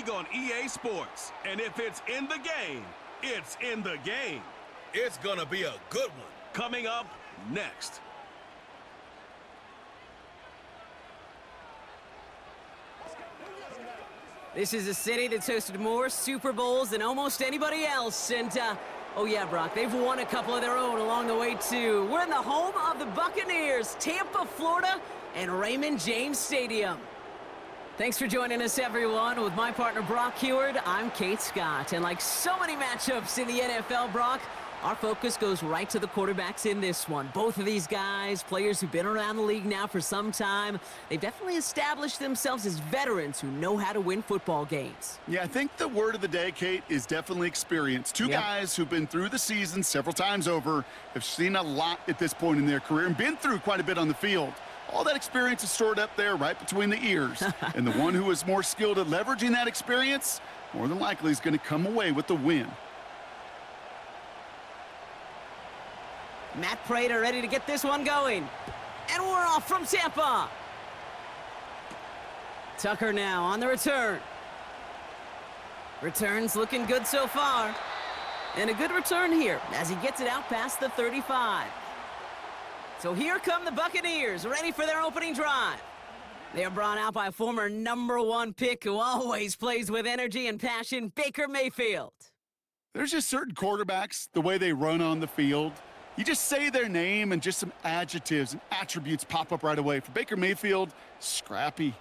league on EA Sports. And if it's in the game, it's in the game. It's gonna be a good one. Coming up next. This is a city that's hosted more Super Bowls than almost anybody else. And, oh yeah, Brock, they've won a couple of their own along the way, too. We're in the home of the Buccaneers, Tampa, Florida, and Raymond James Stadium. Thanks for joining us, everyone. With my partner, Brock Heward, I'm Kate Scott. And like so many matchups in the NFL, Brock, our focus goes right to the quarterbacks in this one. Both of these guys, players who've been around the league now for some time, they've definitely established themselves as veterans who know how to win football games. Yeah, I think the word of the day, Kate, is definitely experience. Two guys who've been through the season several times over, have seen a lot at this point in their career and been through quite a bit on the field. All that experience is stored up there right between the ears. And the one who is more skilled at leveraging that experience, more than likely is going to come away with the win. Matt Prater ready to get this one going. And we're off from Tampa. Tucker now on the return. Return's looking good so far. And a good return here as he gets it out past the 35. So here come the Buccaneers, ready for their opening drive. They are brought out by former #1 pick who always plays with energy and passion, Baker Mayfield. There's just certain quarterbacks, the way they run on the field. You just say their name and just some adjectives and attributes pop up right away. For Baker Mayfield, scrappy,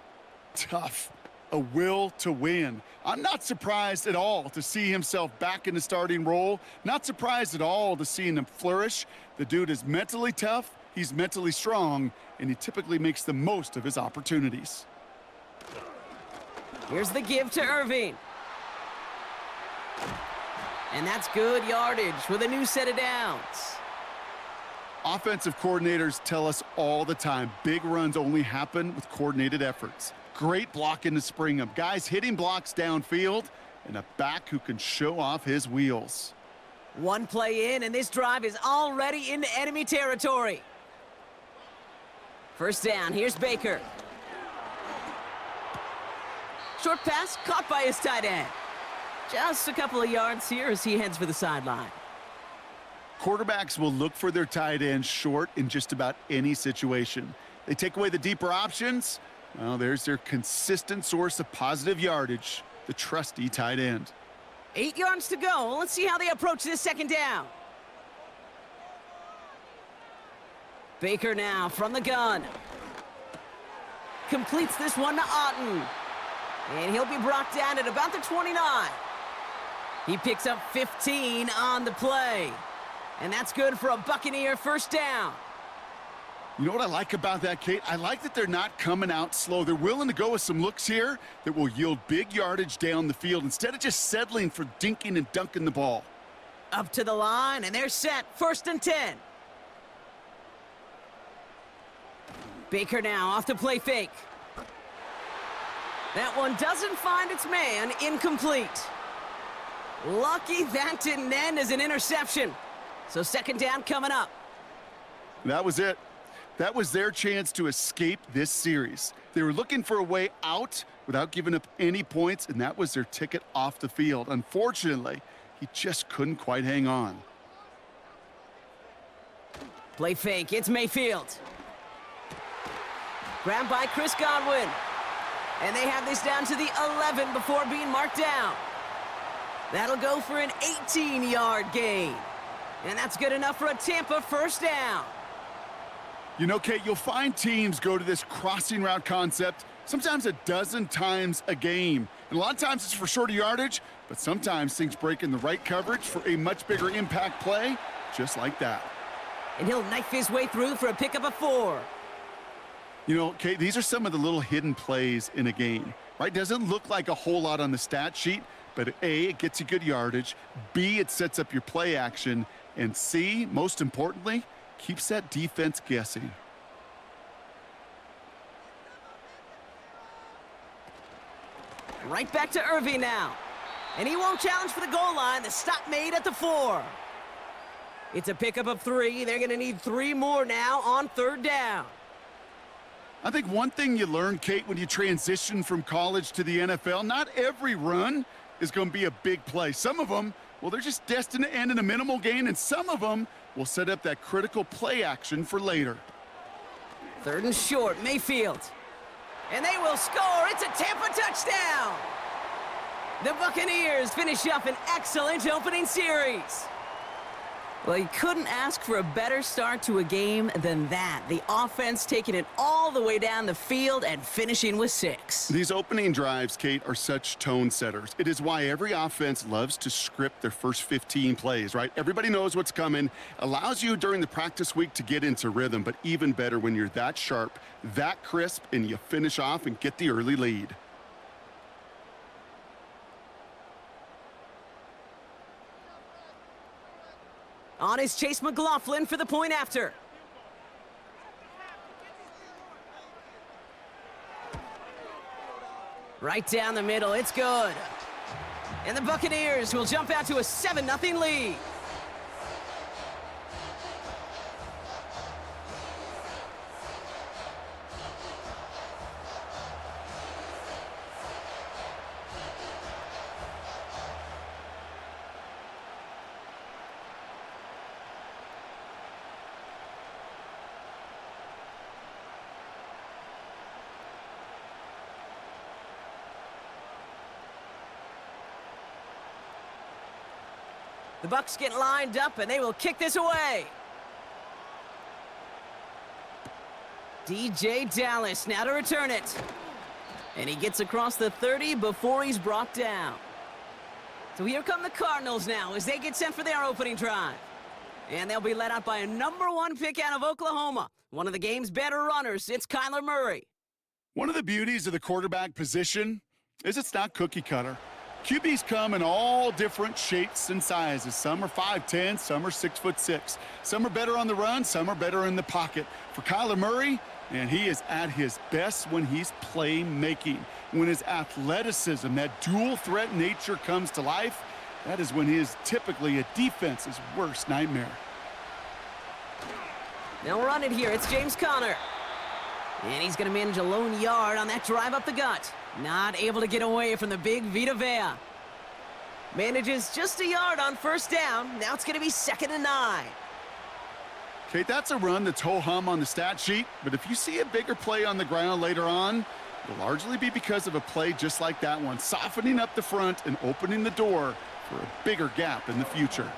tough, a will to win. I'm not surprised at all to see himself back in the starting role. Not surprised at all to see him flourish. The dude is mentally tough, he's mentally strong, and he typically makes the most of his opportunities. Here's the give to Irving. And that's good yardage with a new set of downs. Offensive coordinators tell us all the time, big runs only happen with coordinated efforts. Great block in the spring of guys hitting blocks downfield and a back who can show off his wheels. One play in, and this drive is already into enemy territory. First down, here's Baker. Short pass caught by his tight end. Just a couple of yards here as he heads for the sideline. Quarterbacks will look for their tight end short in just about any situation. They take away the deeper options. Well, there's their consistent source of positive yardage, the trusty tight end. 8 yards to go. Let's see how they approach this second down. Baker now from the gun. Completes this one to Otten. And he'll be brought down at about the 29. He picks up 15 on the play. And that's good for a Buccaneer first down. You know what I like about that, Kate? I like that they're not coming out slow. They're willing to go with some looks here that will yield big yardage down the field instead of just settling for dinking and dunking the ball. Up to the line, and they're set. 1st and 10. Baker now off the play fake. That one doesn't find its man. Incomplete. Lucky that didn't end as an interception. So second down coming up. That was it. That was their chance to escape this series. They were looking for a way out without giving up any points, and that was their ticket off the field. Unfortunately, he just couldn't quite hang on. Play fake, it's Mayfield. Grabbed by Chris Godwin. And they have this down to the 11 before being marked down. That'll go for an 18-yard gain. And that's good enough for a Tampa first down. You know, Kate, you'll find teams go to this crossing route concept sometimes a dozen times a game. And a lot of times it's for shorter yardage, but sometimes things break in the right coverage for a much bigger impact play, just like that. And he'll knife his way through for a pickup of 4. You know, Kate, these are some of the little hidden plays in a game, right? Doesn't look like a whole lot on the stat sheet, but A, it gets you good yardage, B, it sets up your play action, and C, most importantly, keeps that defense guessing. Right back to Irving now. And he won't challenge for the goal line. The stop made at the 4. It's a pickup of 3. They're going to need 3 more now on 3rd down. I think one thing you learn, Kate, when you transition from college to the NFL, not every run is going to be a big play. Some of them, well, they're just destined to end in a minimal gain, and some of them will set up that critical play action for later. 3rd and short, Mayfield. And they will score. It's a Tampa touchdown. The Buccaneers finish up an excellent opening series. Well, you couldn't ask for a better start to a game than that. The offense taking it all the way down the field and finishing with 6. These opening drives, Kate, are such tone setters. It is why every offense loves to script their first 15 plays, right? Everybody knows what's coming, allows you during the practice week to get into rhythm, but even better when you're that sharp, that crisp, and you finish off and get the early lead. On is Chase McLaughlin for the point after. Right down the middle, it's good. And the Buccaneers will jump out to a 7-0 lead. The Bucs get lined up, and they will kick this away. DJ Dallas now to return it. And he gets across the 30 before he's brought down. So here come the Cardinals now as they get set for their opening drive. And they'll be led out by a #1 pick out of Oklahoma. One of the game's better runners, it's Kyler Murray. One of the beauties of the quarterback position is it's not cookie cutter. QBs come in all different shapes and sizes. Some are 5'10", some are 6'6". Some are better on the run, some are better in the pocket. For Kyler Murray, and he is at his best when he's playmaking. When his athleticism, that dual threat nature comes to life, that is when he is typically a defense's worst nightmare. They'll run it here. It's James Conner. And he's going to manage a lone yard on that drive up the gut. Not able to get away from the big Vita Vea. Manages just a yard on 1st down. Now it's going to be 2nd and 9. Kate, that's a run that's ho-hum on the stat sheet, but if you see a bigger play on the ground later on, it'll largely be because of a play just like that one, softening up the front and opening the door for a bigger gap in the future.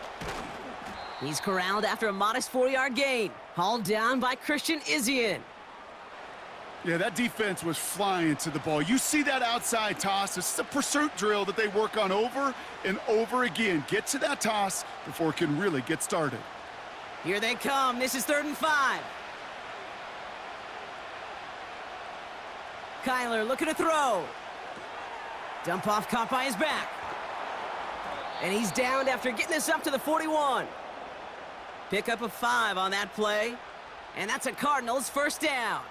He's corralled after a modest 4-yard gain. Hauled down by Christian Izien. Yeah, that defense was flying to the ball. You see that outside toss. This is a pursuit drill that they work on over and over again. Get to that toss before it can really get started. Here they come. This is 3rd and 5. Kyler looking to throw. Dump off caught by his back. And he's downed after getting this up to the 41. Pick up a 5 on that play. And that's a Cardinals 1st down.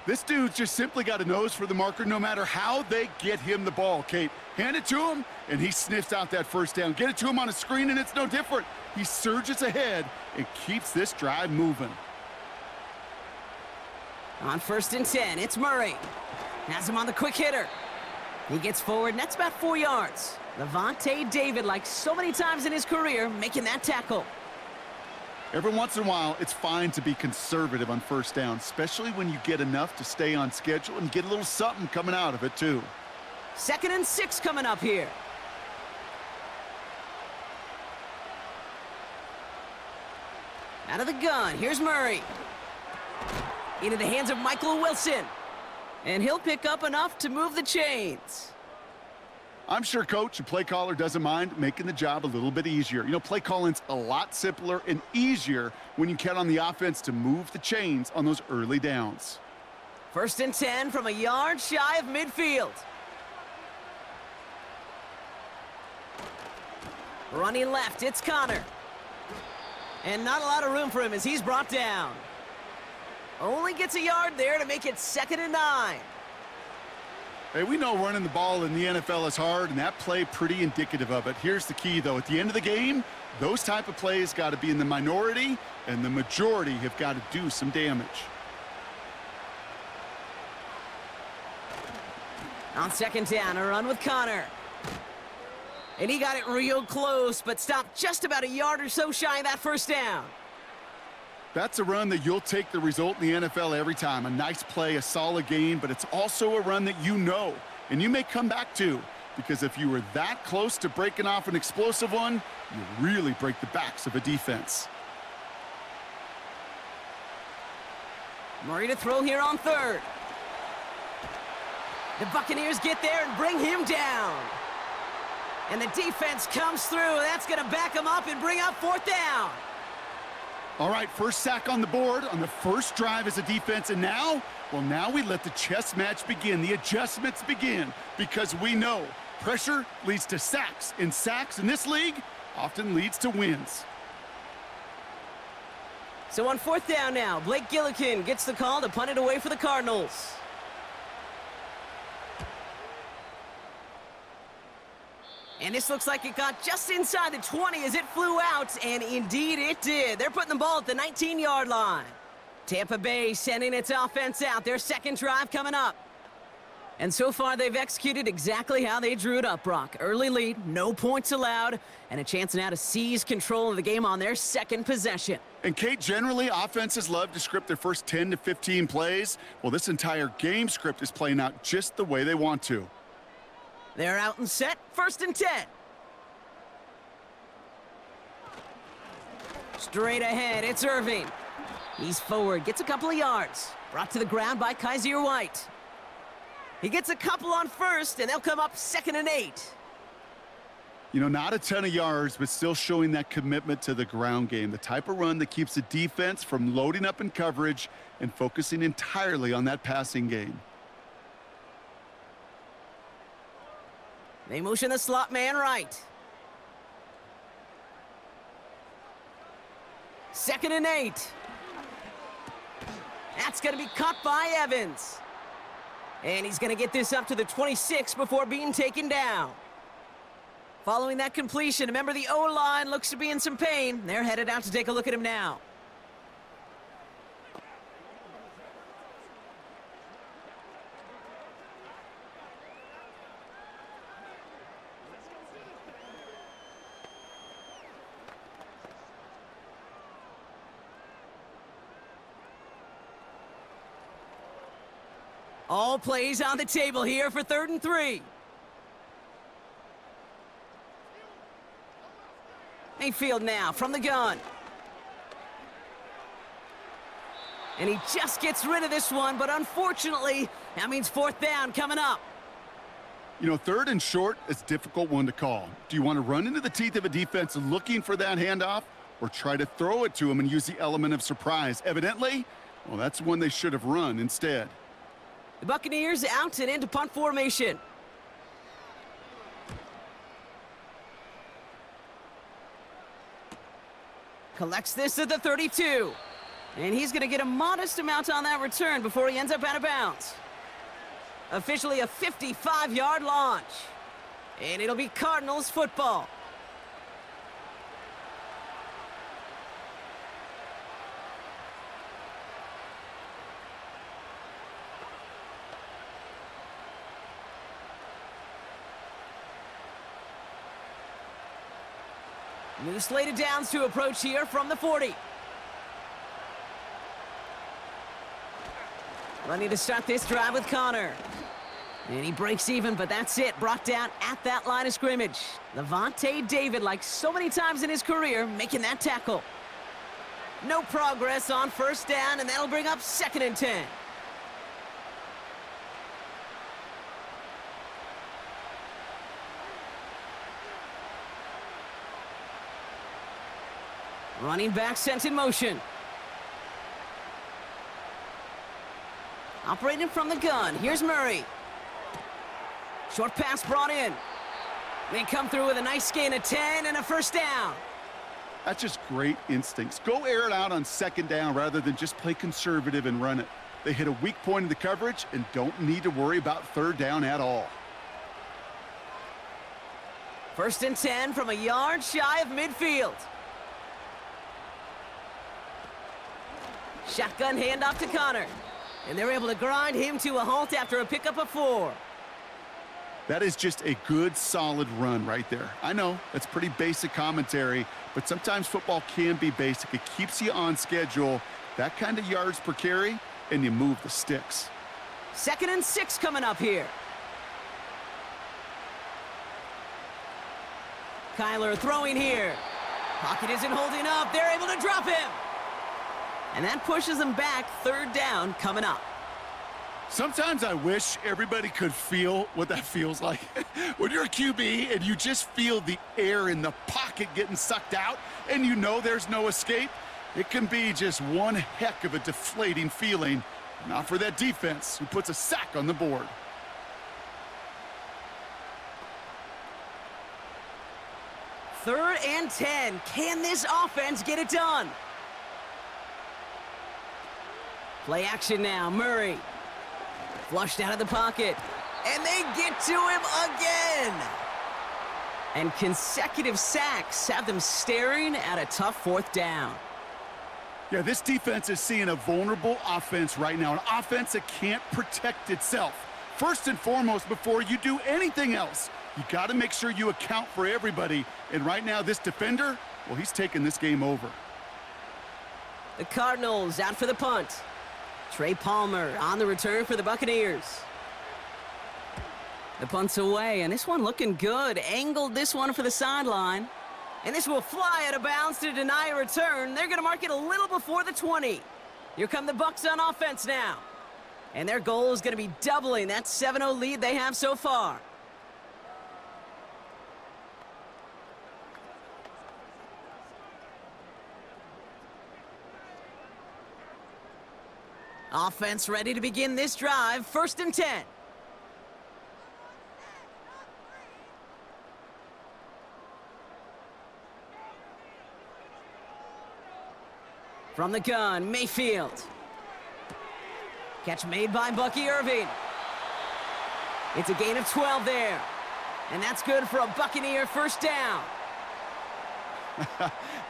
This dude's just simply got a nose for the marker no matter how they get him the ball, Kate. Hand it to him, and he sniffs out that 1st down. Get it to him on a screen, and it's no different. He surges ahead and keeps this drive moving. On 1st and 10, it's Murray. Has him on the quick hitter. He gets forward, and that's about 4 yards. Levante David, like so many times in his career, making that tackle. Every once in a while, it's fine to be conservative on 1st down, especially when you get enough to stay on schedule and get a little something coming out of it, too. 2nd and 6 coming up here. Out of the gun, here's Murray. Into the hands of Michael Wilson. And he'll pick up enough to move the chains. I'm sure coach and play caller doesn't mind making the job a little bit easier. You know, play calling's a lot simpler and easier when you count on the offense to move the chains on those early downs. 1st and 10 from a yard shy of midfield. Running left, it's Conner. And not a lot of room for him as he's brought down. Only gets a yard there to make it 2nd and 9. Hey, we know running the ball in the NFL is hard, and that play pretty indicative of it. Here's the key, though. At the end of the game, those type of plays got to be in the minority, and the majority have got to do some damage. 2nd and 10 from a yard shy of midfield. Running left, it's Conner. And not a lot of room for him as he's brought down. Only gets a yard there to make it 2nd and 9. Hey, we know running the ball in the NFL is hard, and that play pretty indicative of it. Here's the key, though. At the end of the game, those type of plays got to be in the minority, and the majority have got to do some damage. On second down, a run with Connor. And he got it real close, but stopped just about a yard or so shy of that first down. That's a run that you'll take the result in the NFL every time. A nice play, a solid gain, but it's also a run that you know, and you may come back to, because if you were that close to breaking off an explosive one, you really break the backs of a defense. Murray to throw here on third. The Buccaneers get there and bring him down. And the defense comes through. That's going to back him up and bring up fourth down. All right, first sack on the board on the first drive as a defense, and now, well, now we let the chess match begin, the adjustments begin, because we know pressure leads to sacks, and sacks in this league often leads to wins. So on fourth down now, Blake Gillikin gets the call to punt it away for the Cardinals. And this looks like it got just inside the 20 as it flew out, and indeed it did. They're putting the ball at the 19-yard line. Tampa Bay sending its offense out, their second drive coming up. And so far, they've executed exactly how they drew it up, Brock. Early lead, no points allowed, and a chance now to seize control of the game on their second possession. And, Kate, generally, offenses love to script their first 10 to 15 plays. Well, this entire game script is playing out just the way they want to. They're out and set, first and 10. Straight ahead, it's Irving. He's forward, gets a couple of yards. Brought to the ground by Kaiser White. He gets a couple on first, and they'll come up 2nd and 8. You know, not a ton of yards, but still showing that commitment to the ground game. The type of run that keeps the defense from loading up in coverage and focusing entirely on that passing game. They motion the slot man right. 2nd and 8. That's going to be caught by Evans. And he's going to get this up to the 26 before being taken down. Following that completion, remember the O-line looks to be in some pain. They're headed out to take a look at him now. All plays on the table here for 3rd and 3. Mayfield now from the gun. And he just gets rid of this one, but unfortunately, that means 4th down coming up. You know, 3rd and short is a difficult one to call. Do you want to run into the teeth of a defense looking for that handoff, or try to throw it to him and use the element of surprise? Evidently, well, that's one they should have run instead. The Buccaneers out and into punt formation. Collects this at the 32. And he's going to get a modest amount on that return before he ends up out of bounds. Officially a 55-yard launch. And it'll be Cardinals football. New slated downs to approach here from the 40. Running to start this drive with Connor. And he breaks even, but that's it. Brought down at that line of scrimmage. Levante David, like so many times in his career, making that tackle. No progress on 1st down, and that'll bring up 2nd and 10. Running back sent in motion. Operating from the gun. Here's Murray. Short pass brought in. They come through with a nice gain of 10 and a 1st down. That's just great instincts. Go air it out on 2nd down rather than just play conservative and run it. They hit a weak point in the coverage and don't need to worry about 3rd down at all. 1st and 10 from a yard shy of midfield. Shotgun handoff to Connor. And they're able to grind him to a halt after a pickup of 4. That is just a good, solid run right there. I know, that's pretty basic commentary, but sometimes football can be basic. It keeps you on schedule, that kind of yards per carry, and you move the sticks. 2nd and 6 coming up here. Kyler throwing here. Pocket isn't holding up. They're able to drop him. And that pushes them back. 3rd down coming up. Sometimes I wish everybody could feel what that feels like. When you're a QB and you just feel the air in the pocket getting sucked out and you know there's no escape, it can be just one heck of a deflating feeling. Not for that defense who puts a sack on the board. Third and 10. Can this offense get it done? Play action now. Murray. Flushed out of the pocket. And they get to him again. And consecutive sacks have them staring at a tough 4th down. Yeah, this defense is seeing a vulnerable offense right now, an offense that can't protect itself. First and foremost, before you do anything else, you got to make sure you account for everybody. And right now, this defender, well, he's taking this game over. The Cardinals out for the punt. Trey Palmer on the return for the Buccaneers. The punt's away, and this one looking good. Angled this one for the sideline. And this will fly out of bounds to deny a return. They're going to mark it a little before the 20. Here come the Bucs on offense now. And their goal is going to be doubling that 7-0 lead they have so far. Offense ready to begin this drive. 1st and 10. From the gun, Mayfield. Catch made by Bucky Irving. It's a gain of 12 there. And that's good for a Buccaneer 1st down.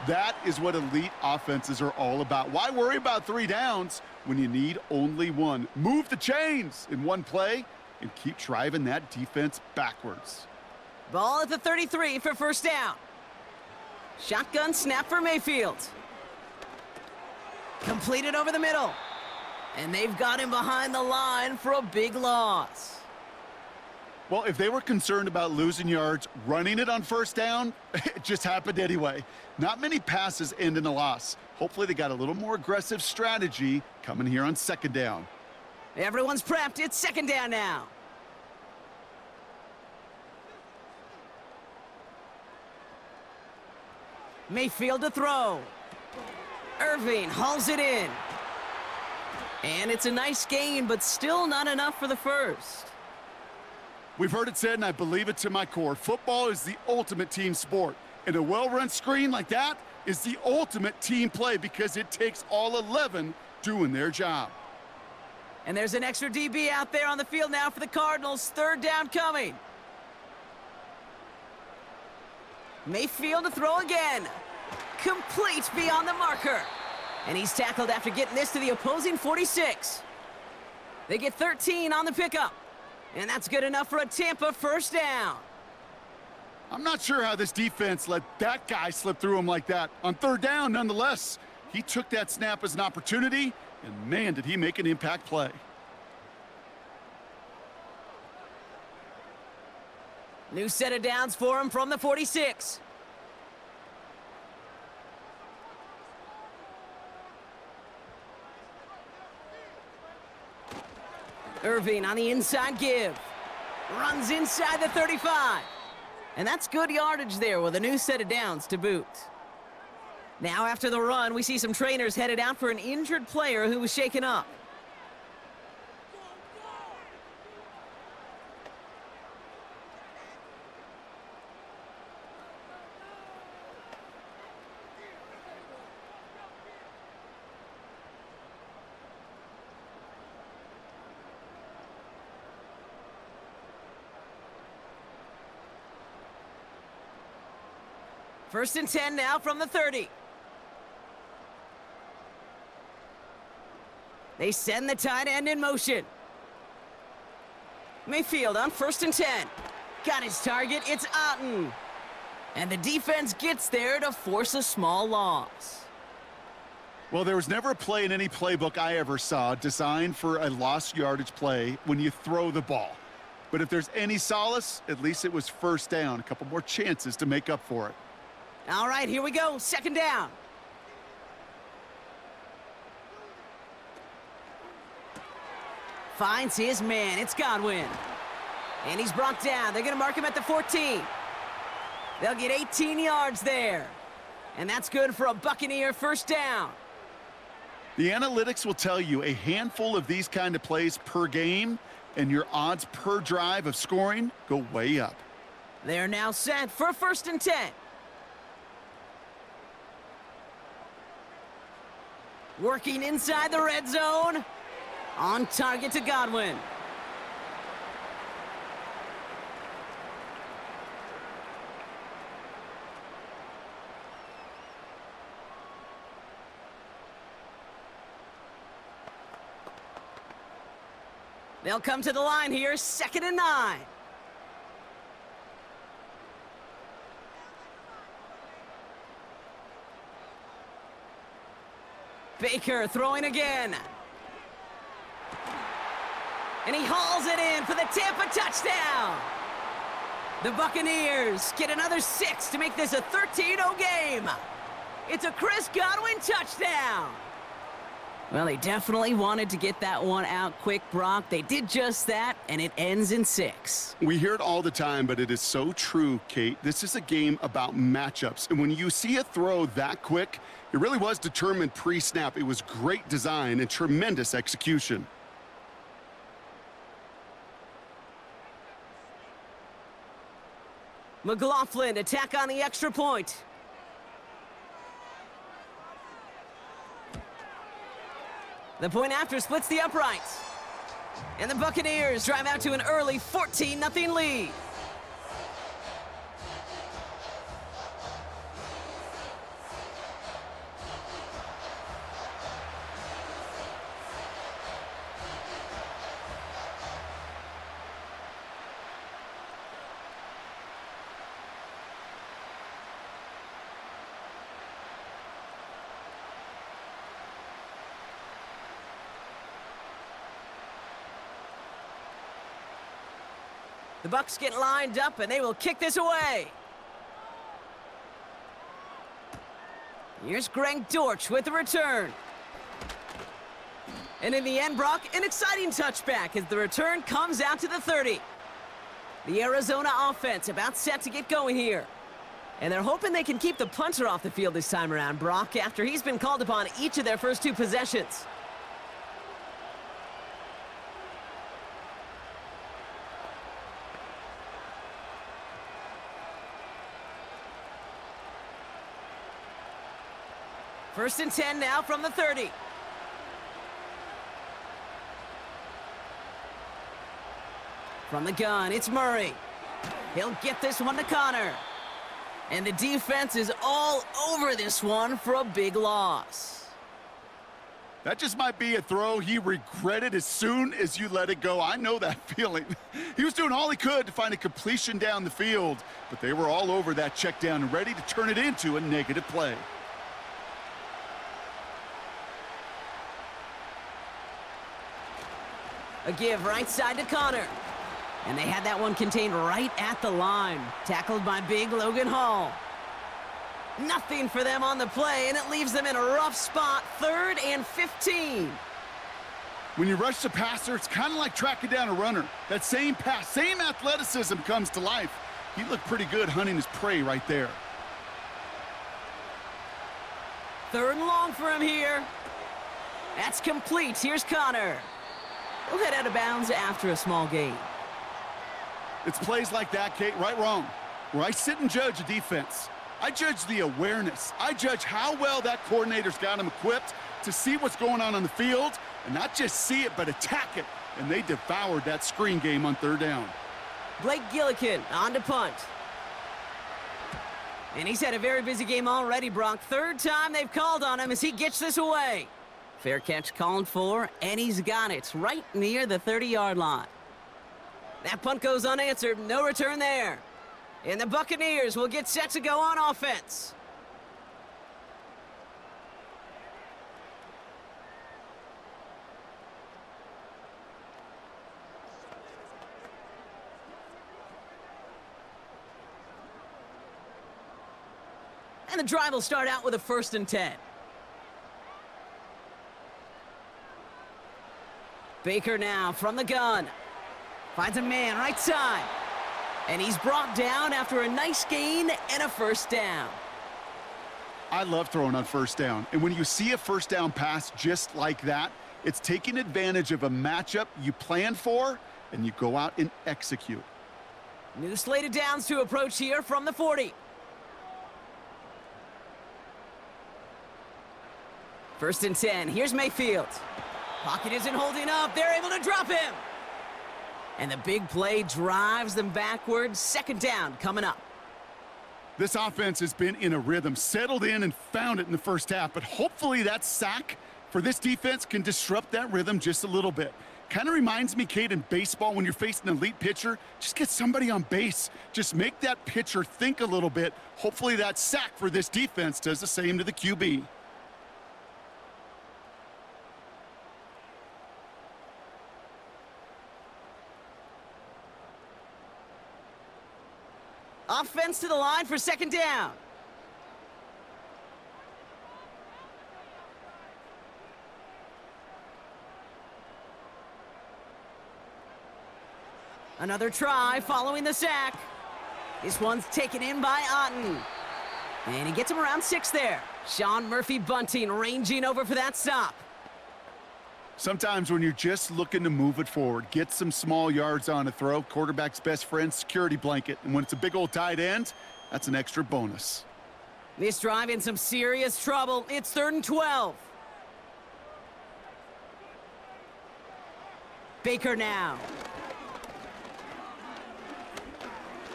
That is what elite offenses are all about. Why worry about 3 downs when you need only 1? Move the chains in one play and keep driving that defense backwards. Ball at the 33 for 1st down. Shotgun snap for Mayfield. Completed over the middle. And they've got him behind the line for a big loss. Well, if they were concerned about losing yards, running it on 1st down, it just happened anyway. Not many passes end in a loss. Hopefully they got a little more aggressive strategy coming here on 2nd down. Everyone's prepped. It's 2nd down now. Mayfield to throw. Irving hauls it in. And it's a nice gain, but still not enough for the 1st. We've heard it said, and I believe it to my core, football is the ultimate team sport. And a well-run screen like that is the ultimate team play because it takes all 11 doing their job. And there's an extra DB out there on the field now for the Cardinals. 3rd down coming. Mayfield to throw again. Complete beyond the marker. And he's tackled after getting this to the opposing 46. They get 13 on the pickup. And that's good enough for a Tampa 1st down. I'm not sure how this defense let that guy slip through him like that. On 3rd down, nonetheless, he took that snap as an opportunity, and man, did he make an impact play. New set of downs for him from the 46. Irving on the inside give. Runs inside the 35. And that's good yardage there with a new set of downs to boot. Now after the run, we see some trainers headed out for an injured player who was shaken up. First and 10 now from the 30. They send the tight end in motion. Mayfield on 1st and 10. Got his target, it's Otten. And the defense gets there to force a small loss. Well, there was never a play in any playbook I ever saw designed for a lost yardage play when you throw the ball. But if there's any solace, at least it was first down. A couple more chances to make up for it. All right, here we go. Second down. Finds his man. It's Godwin. And he's brought down. They're going to mark him at the 14. They'll get 18 yards there. And that's good for a Buccaneer first down. The analytics will tell you a handful of these kind of plays per game, and your odds per drive of scoring go way up. They're now set for 1st and 10. Working inside the red zone. On target to Godwin. They'll come to the line here, 2nd and 9. Baker throwing again. And he hauls it in for the Tampa touchdown. The Buccaneers get another 6 to make this a 13-0 game. It's a Chris Godwin touchdown. Well, they definitely wanted to get that one out quick, Brock. They did just that, and it ends in 6. We hear it all the time, but it is so true, Kate. This is a game about matchups. And when you see a throw that quick, it really was determined pre-snap. It was great design and tremendous execution. McLaughlin, attack on the extra point. The point after splits the uprights. And the Buccaneers drive out to an early 14-0 lead. The Bucs get lined up, and they will kick this away. Here's Greg Dortch with the return. And in the end, Brock, an exciting touchback as the return comes out to the 30. The Arizona offense about set to get going here. And they're hoping they can keep the punter off the field this time around, Brock, after he's been called upon each of their first 2 possessions. First and 10 now from the 30. From the gun, it's Murray. He'll get this one to Connor. And the defense is all over this one for a big loss. That just might be a throw he regretted as soon as you let it go. I know that feeling. He was doing all he could to find a completion down the field, but they were all over that check down and ready to turn it into a negative play. A give right side to Connor. And they had that one contained right at the line. Tackled by big Logan Hall. Nothing for them on the play, and it leaves them in a rough spot, 3rd and 15. When you rush the passer, it's kind of like tracking down a runner. That same pass, same athleticism comes to life. He looked pretty good hunting his prey right there. 3rd and long for him here. That's complete. Here's Connor. He'll head out of bounds after a small gain. It's plays like that, Kate, right, wrong, where I sit and judge a defense. I judge the awareness. I judge how well that coordinator's got him equipped to see what's going on the field, and not just see it, but attack it. And they devoured that screen game on 3rd down. Blake Gillikin on to punt. And he's had a very busy game already, Brock. 3rd time they've called on him as he gets this away. Fair catch called for, and he's got it right near the 30-yard line. That punt goes unanswered. No return there. And the Buccaneers will get set to go on offense. And the drive will start out with a 1st and 10. Baker now from the gun. Finds a man right side. And he's brought down after a nice gain and a 1st down. I love throwing on 1st down. And when you see a 1st down pass just like that, it's taking advantage of a matchup you plan for, and you go out and execute. New slated downs to approach here from the 40. 1st and 10. Here's Mayfield. Pocket isn't holding up. They're able to drop him. And the big play drives them backwards. 2nd down coming up. This offense has been in a rhythm, settled in and found it in the 1st half. But hopefully that sack for this defense can disrupt that rhythm just a little bit. Kind of reminds me, Kate, in baseball when you're facing an elite pitcher, just get somebody on base. Just make that pitcher think a little bit. Hopefully that sack for this defense does the same to the QB. Offense to the line for 2nd down. Another try following the sack. This one's taken in by Otten. And he gets him around 6 there. Sean Murphy-Bunting ranging over for that stop. Sometimes when you're just looking to move it forward, get some small yards on a throw, quarterback's best friend, security blanket. And when it's a big old tight end, that's an extra bonus. This drive in some serious trouble. It's 3rd and 12. Baker now.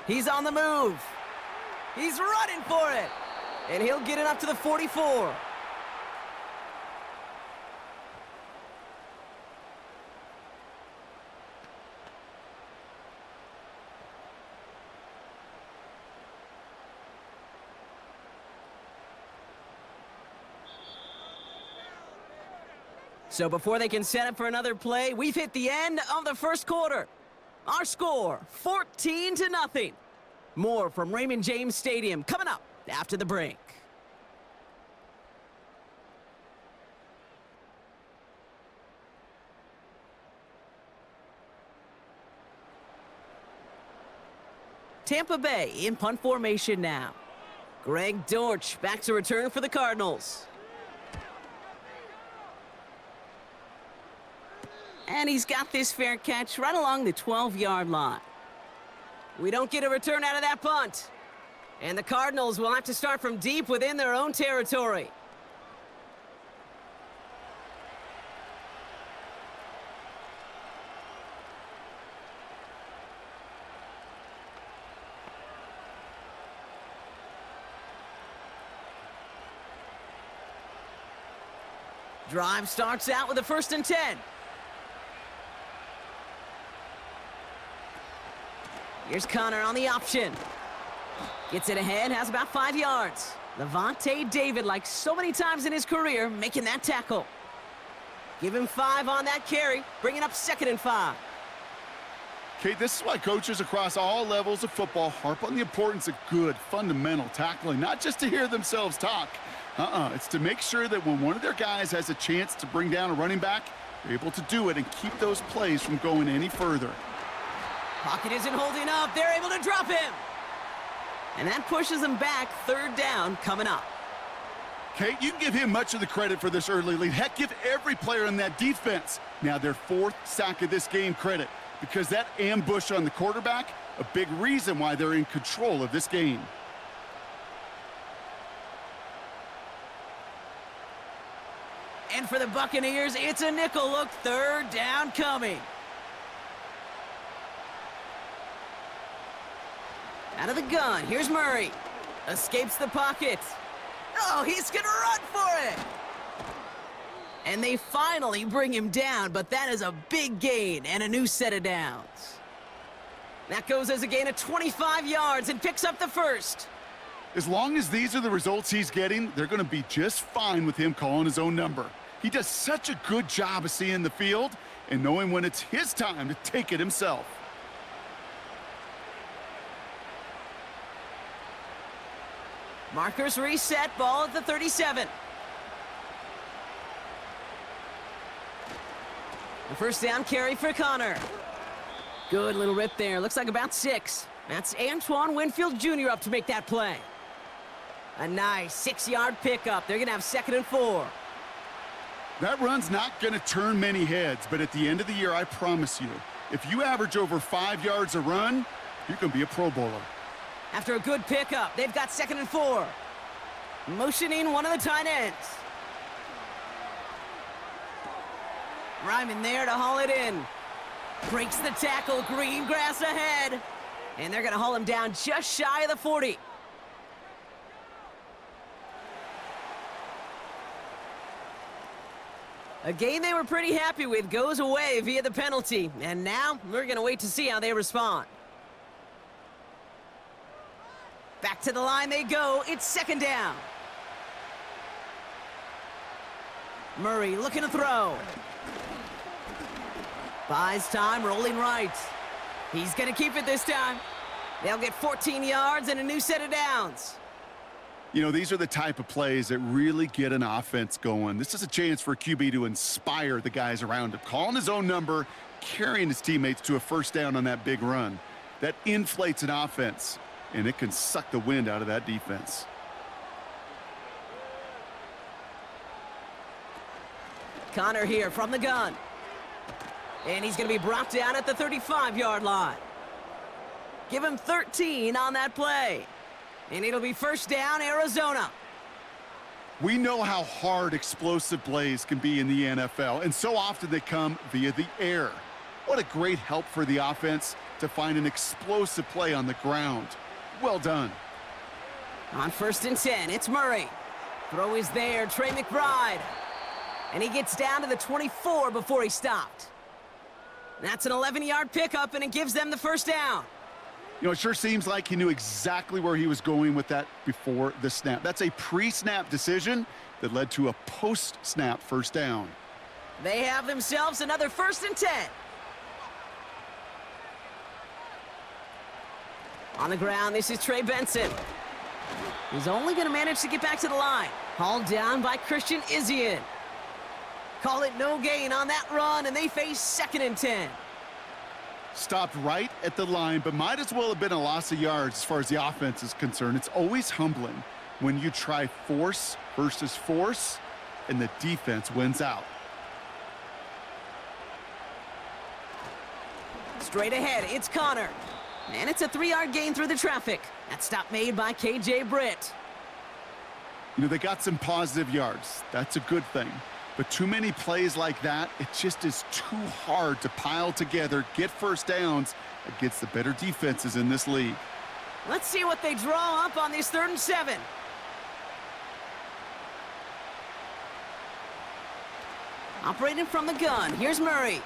He's on the move. He's running for it. And he'll get it up to the 44. So before they can set up for another play, we've hit the end of the 1st quarter. Our score, 14-0. More from Raymond James Stadium coming up after the break. Tampa Bay in punt formation now. Greg Dortch back to return for the Cardinals. And he's got this fair catch right along the 12-yard line. We don't get a return out of that punt. And the Cardinals will have to start from deep within their own territory. Drive starts out with a 1st and 10. Here's Connor on the option. Gets it ahead, has about 5 yards. Levante David, like so many times in his career, making that tackle. Give him 5 on that carry, bringing up 2nd and 5. Okay, this is why coaches across all levels of football harp on the importance of good, fundamental tackling, not just to hear themselves talk. It's to make sure that when one of their guys has a chance to bring down a running back, they're able to do it and keep those plays from going any further. Pocket isn't holding up. They're able to drop him. And that pushes him back. 3rd down coming up. Kate, you can give him much of the credit for this early lead. Heck, give every player in that defense now their 4th sack of this game credit, because that ambush on the quarterback, a big reason why they're in control of this game. And for the Buccaneers, it's a nickel look. 3rd down coming. Out of the gun, here's Murray. Escapes the pocket. Oh, he's gonna run for it! And they finally bring him down, but that is a big gain and a new set of downs. That goes as a gain of 25 yards and picks up the first. As long as these are the results he's getting, they're going to be just fine with him calling his own number. He does such a good job of seeing the field and knowing when it's his time to take it himself. Markers reset, ball at the 37. The first down carry for Connor. Good little rip there. Looks like about 6. That's Antoine Winfield Jr. up to make that play. A nice 6-yard pickup. They're going to have 2nd and 4. That run's not going to turn many heads, but at the end of the year, I promise you, if you average over 5 yards a run, you're going to be a Pro Bowler. After a good pickup, they've got 2nd and 4. Motioning one of the tight ends. Ryman there to haul it in. Breaks the tackle, green grass ahead. And they're going to haul him down just shy of the 40. A game they were pretty happy with goes away via the penalty. And now we're going to wait to see how they respond. Back to the line they go. It's 2nd down. Murray looking to throw. Buys time, rolling right. He's going to keep it this time. They'll get 14 yards and a new set of downs. You know, these are the type of plays that really get an offense going. This is a chance for a QB to inspire the guys around him. Calling his own number, carrying his teammates to a first down on that big run. That inflates an offense, and it can suck the wind out of that defense. Connor here from the gun. And he's going to be brought down at the 35-yard line. Give him 13 on that play. And it'll be first down, Arizona. We know how hard explosive plays can be in the NFL, and so often they come via the air. What a great help for the offense to find an explosive play on the ground. Well done. On 1st and 10, it's Murray. Throw is there, Trey McBride. And he gets down to the 24 before he stopped. That's an 11-yard pickup, and it gives them the first down. You know, it sure seems like he knew exactly where he was going with that before the snap. That's a pre-snap decision that led to a post-snap first down. They have themselves another 1st and 10. On the ground, this is Trey Benson. He's only going to manage to get back to the line. Hauled down by Christian Izien. Call it no gain on that run, and they face 2nd and 10. Stopped right at the line, but might as well have been a loss of yards as far as the offense is concerned. It's always humbling when you try force versus force, and the defense wins out. Straight ahead, it's Connor. And it's a 3-yard gain through the traffic. That stop made by KJ Britt. You know, they got some positive yards. That's a good thing. But too many plays like that, it just is too hard to pile together, get first downs against the better defenses in this league. Let's see what they draw up on this 3rd and 7. Operating from the gun, here's Murray.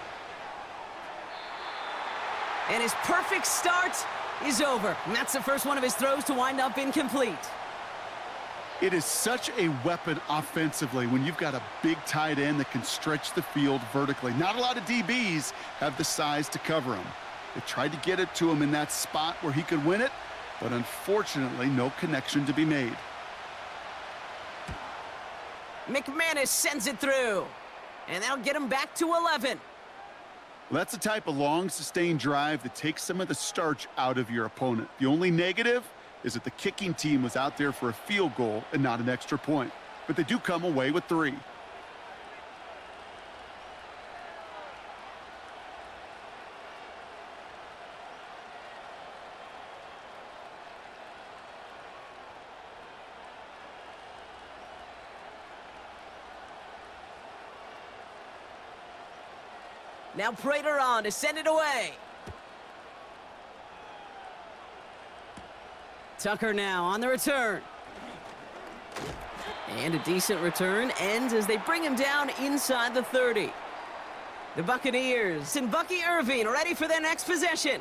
And his perfect start is over. And that's the first one of his throws to wind up incomplete. It is such a weapon offensively when you've got a big tight end that can stretch the field vertically. Not a lot of DBs have the size to cover him. They tried to get it to him in that spot where he could win it, but unfortunately, no connection to be made. McManus sends it through, and that'll get him back to 11. Well, that's the type of long, sustained drive that takes some of the starch out of your opponent. The only negative is that the kicking team was out there for a field goal and not an extra point. But they do come away with 3. Now Prater on to send it away. Tucker now on the return. And a decent return ends as they bring him down inside the 30. The Buccaneers and Bucky Irving ready for their next possession.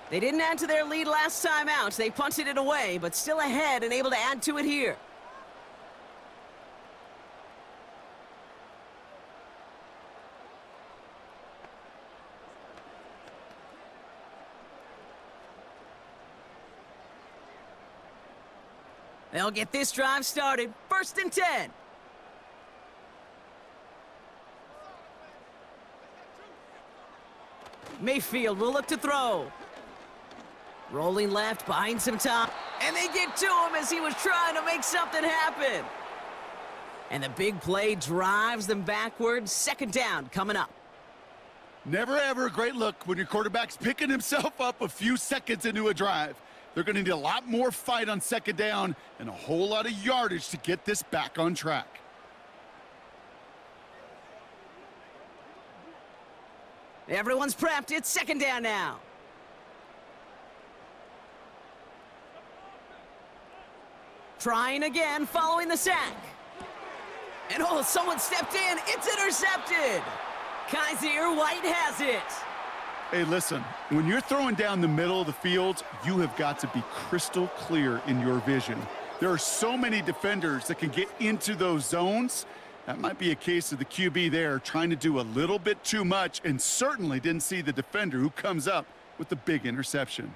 They didn't add to their lead last time out. They punted it away, but still ahead and able to add to it here. They'll get this drive started. 1st and 10. Mayfield will look to throw. Rolling left, behind some time. And they get to him as he was trying to make something happen. And the big play drives them backwards. 2nd down coming up. Never ever a great look when your quarterback's picking himself up a few seconds into a drive. They're going to need a lot more fight on 2nd down and a whole lot of yardage to get this back on track. Everyone's prepped. It's 2nd down now. Trying again, following the sack. And oh, someone stepped in. It's intercepted. Kaiser White has it. Hey, listen, when you're throwing down the middle of the field, you have got to be crystal clear in your vision. There are so many defenders that can get into those zones. That might be a case of the QB there trying to do a little bit too much and certainly didn't see the defender who comes up with the big interception.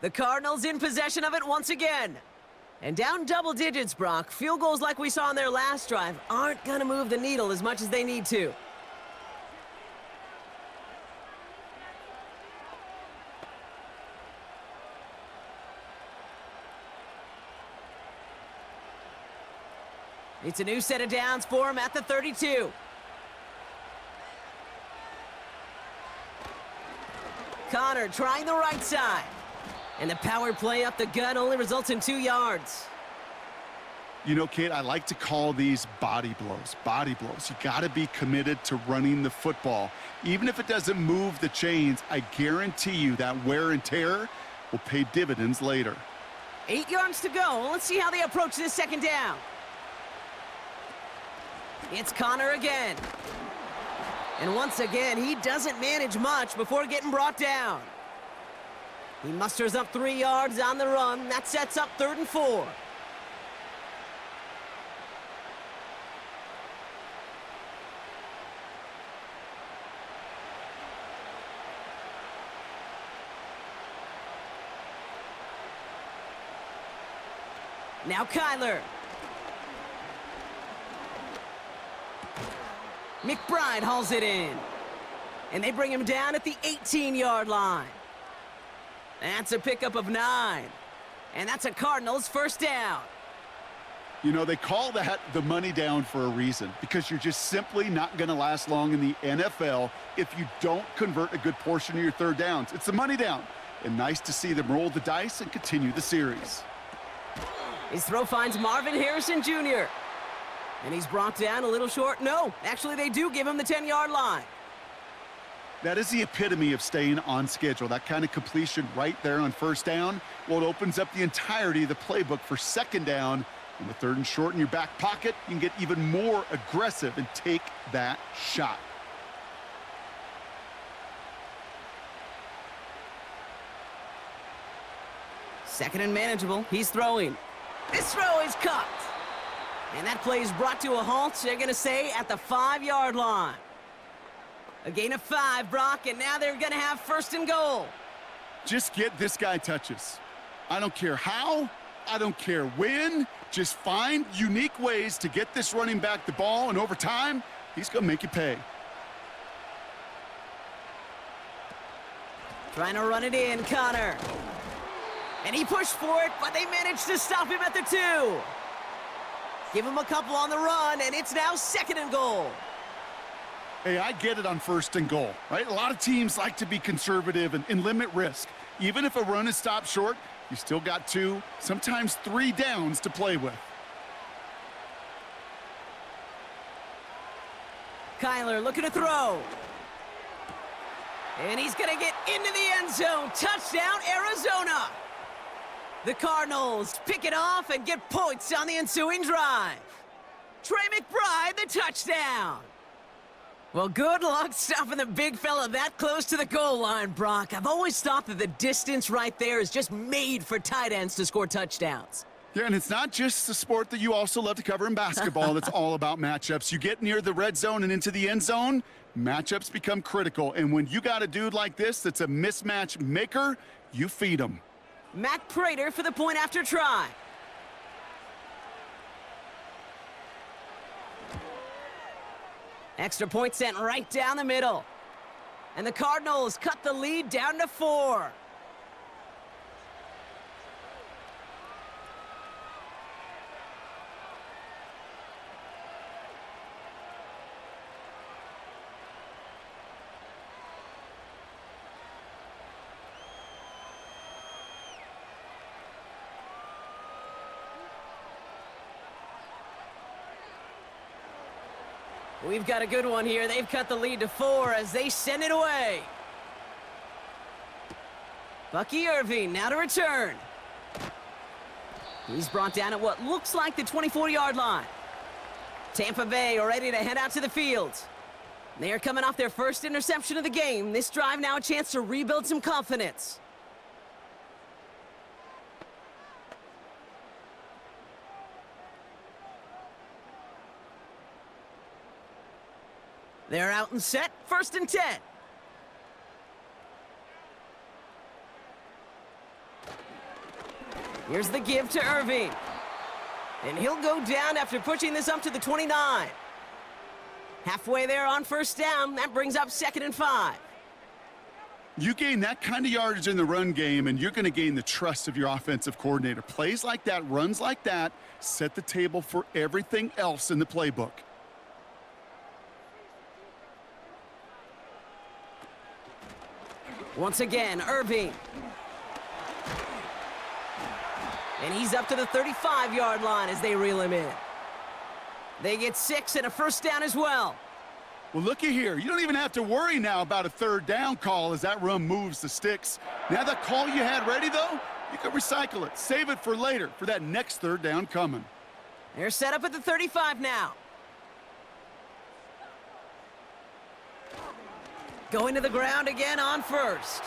The Cardinals in possession of it once again. And down double digits, Brock. Field goals like we saw in their last drive aren't going to move the needle as much as they need to. It's a new set of downs for him at the 32. Connor trying the right side. And the power play up the gut only results in 2 yards. You know, Kate, I like to call these body blows. Body blows. You got to be committed to running the football. Even if it doesn't move the chains, I guarantee you that wear and tear will pay dividends later. 8 yards to go. Let's see how they approach this 2nd down. It's Connor again. And once again, he doesn't manage much before getting brought down. He musters up 3 yards on the run. That sets up 3rd and 4. Now Kyler. McBride hauls it in. And they bring him down at the 18-yard line. That's a pickup of 9. And that's a Cardinals 1st down. You know, they call that the money down for a reason, because you're just simply not going to last long in the NFL if you don't convert a good portion of your 3rd downs. It's the money down. And nice to see them roll the dice and continue the series. His throw finds Marvin Harrison Jr. And he's brought down a little short. No, actually they do give him the 10-yard line. That is the epitome of staying on schedule. That kind of completion right there on 1st down. Well, it opens up the entirety of the playbook for 2nd down. And with 3rd and short in your back pocket, you can get even more aggressive and take that shot. Second and manageable. He's throwing. This throw is caught. And that play is brought to a halt, they're going to say, at the 5-yard line. A gain of 5, Brock, and now they're going to have 1st and goal. Just get this guy touches. I don't care how, I don't care when. Just find unique ways to get this running back the ball, and over time, he's going to make you pay. Trying to run it in, Connor. And he pushed for it, but they managed to stop him at the 2. Give him a couple on the run, and it's now 2nd and goal. Hey, I get it on 1st and goal, right? A lot of teams like to be conservative and limit risk. Even if a run is stopped short, you still got 2, sometimes 3 downs to play with. Kyler looking to throw. And he's going to get into the end zone. Touchdown, Arizona. The Cardinals pick it off and get points on the ensuing drive. Trey McBride, the touchdown. Well, good luck stopping the big fella that close to the goal line, Brock. I've always thought that the distance right there is just made for tight ends to score touchdowns. Yeah, and it's not just the sport that you also love to cover in basketball that's all about matchups. You get near the red zone and into the end zone, matchups become critical. And when you got a dude like this that's a mismatch maker, you feed him. Matt Prater for the point after try. Extra point sent right down the middle. And the Cardinals cut the lead down to 4. We've got a good one here. They've cut the lead to 4 as they send it away. Bucky Irving now to return. He's brought down at what looks like the 24-yard line. Tampa Bay are ready to head out to the field. They are coming off their first interception of the game. This drive now a chance to rebuild some confidence. They're out and set, 1st and 10. Here's the give to Irving. And he'll go down after pushing this up to the 29. Halfway there on 1st down, that brings up 2nd and 5. You gain that kind of yardage in the run game, and you're going to gain the trust of your offensive coordinator. Plays like that, runs like that, set the table for everything else in the playbook. Once again, Irving. And he's up to the 35-yard line as they reel him in. They get 6 and a 1st down as well. Well, looky here. You don't even have to worry now about a 3rd down call as that run moves the sticks. Now that call you had ready, though, you can recycle it. Save it for later for that next 3rd down coming. They're set up at the 35 now. Going to the ground again on 1st.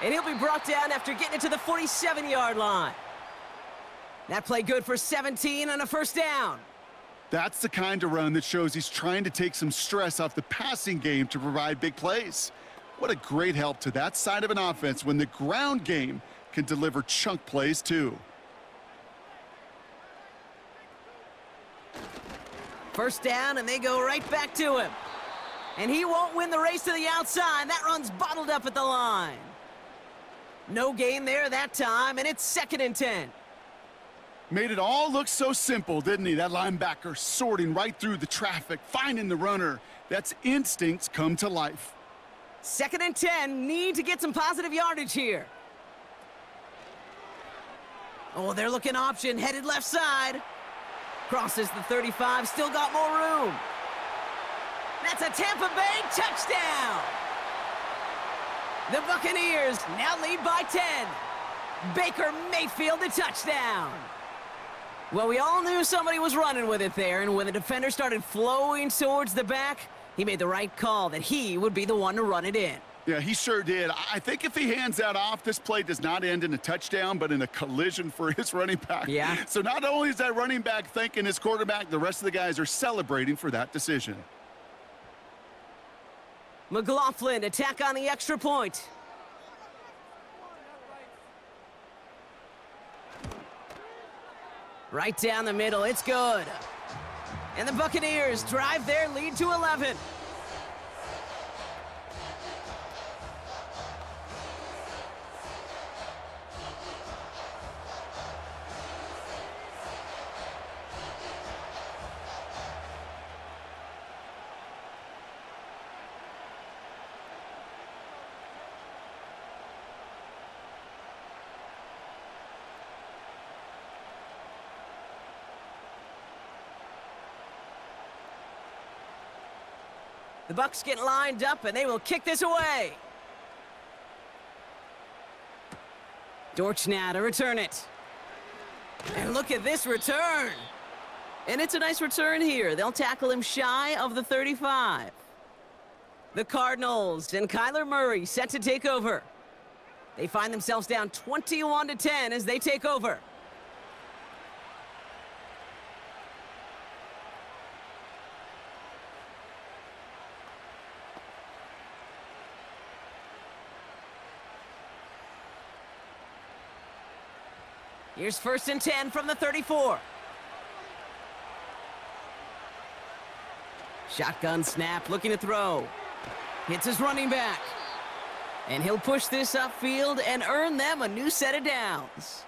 And he'll be brought down after getting it to the 47-yard line. That play good for 17 and a 1st down. That's the kind of run that shows he's trying to take some stress off the passing game to provide big plays. What a great help to that side of an offense when the ground game can deliver chunk plays too. 1st down, and they go right back to him. And he won't win the race to the outside. That run's bottled up at the line. No gain there that time, and it's 2nd and 10. Made it all look so simple, didn't he? That linebacker sorting right through the traffic, finding the runner. That's instincts come to life. 2nd and 10, need to get some positive yardage here. Oh, they're looking option, headed left side. Crosses the 35, still got more room. That's a Tampa Bay touchdown! The Buccaneers now lead by 10. Baker Mayfield a touchdown. Well, we all knew somebody was running with it there, and when the defender started flowing towards the back, he made the right call that he would be the one to run it in. Yeah, he sure did. I think if he hands that off, this play does not end in a touchdown, but in a collision for his running back. Yeah. So not only is that running back thanking his quarterback, the rest of the guys are celebrating for that decision. McLaughlin attack on the extra point. Right down the middle, it's good. And the Buccaneers drive their lead to 11. The Bucs get lined up, and they will kick this away. Dortch now to return it. And look at this return. And it's a nice return here. They'll tackle him shy of the 35. The Cardinals and Kyler Murray set to take over. They find themselves down 21-10 as they take over. Here's 1st and 10 from the 34. Shotgun snap, looking to throw. Hits his running back. And he'll push this upfield and earn them a new set of downs.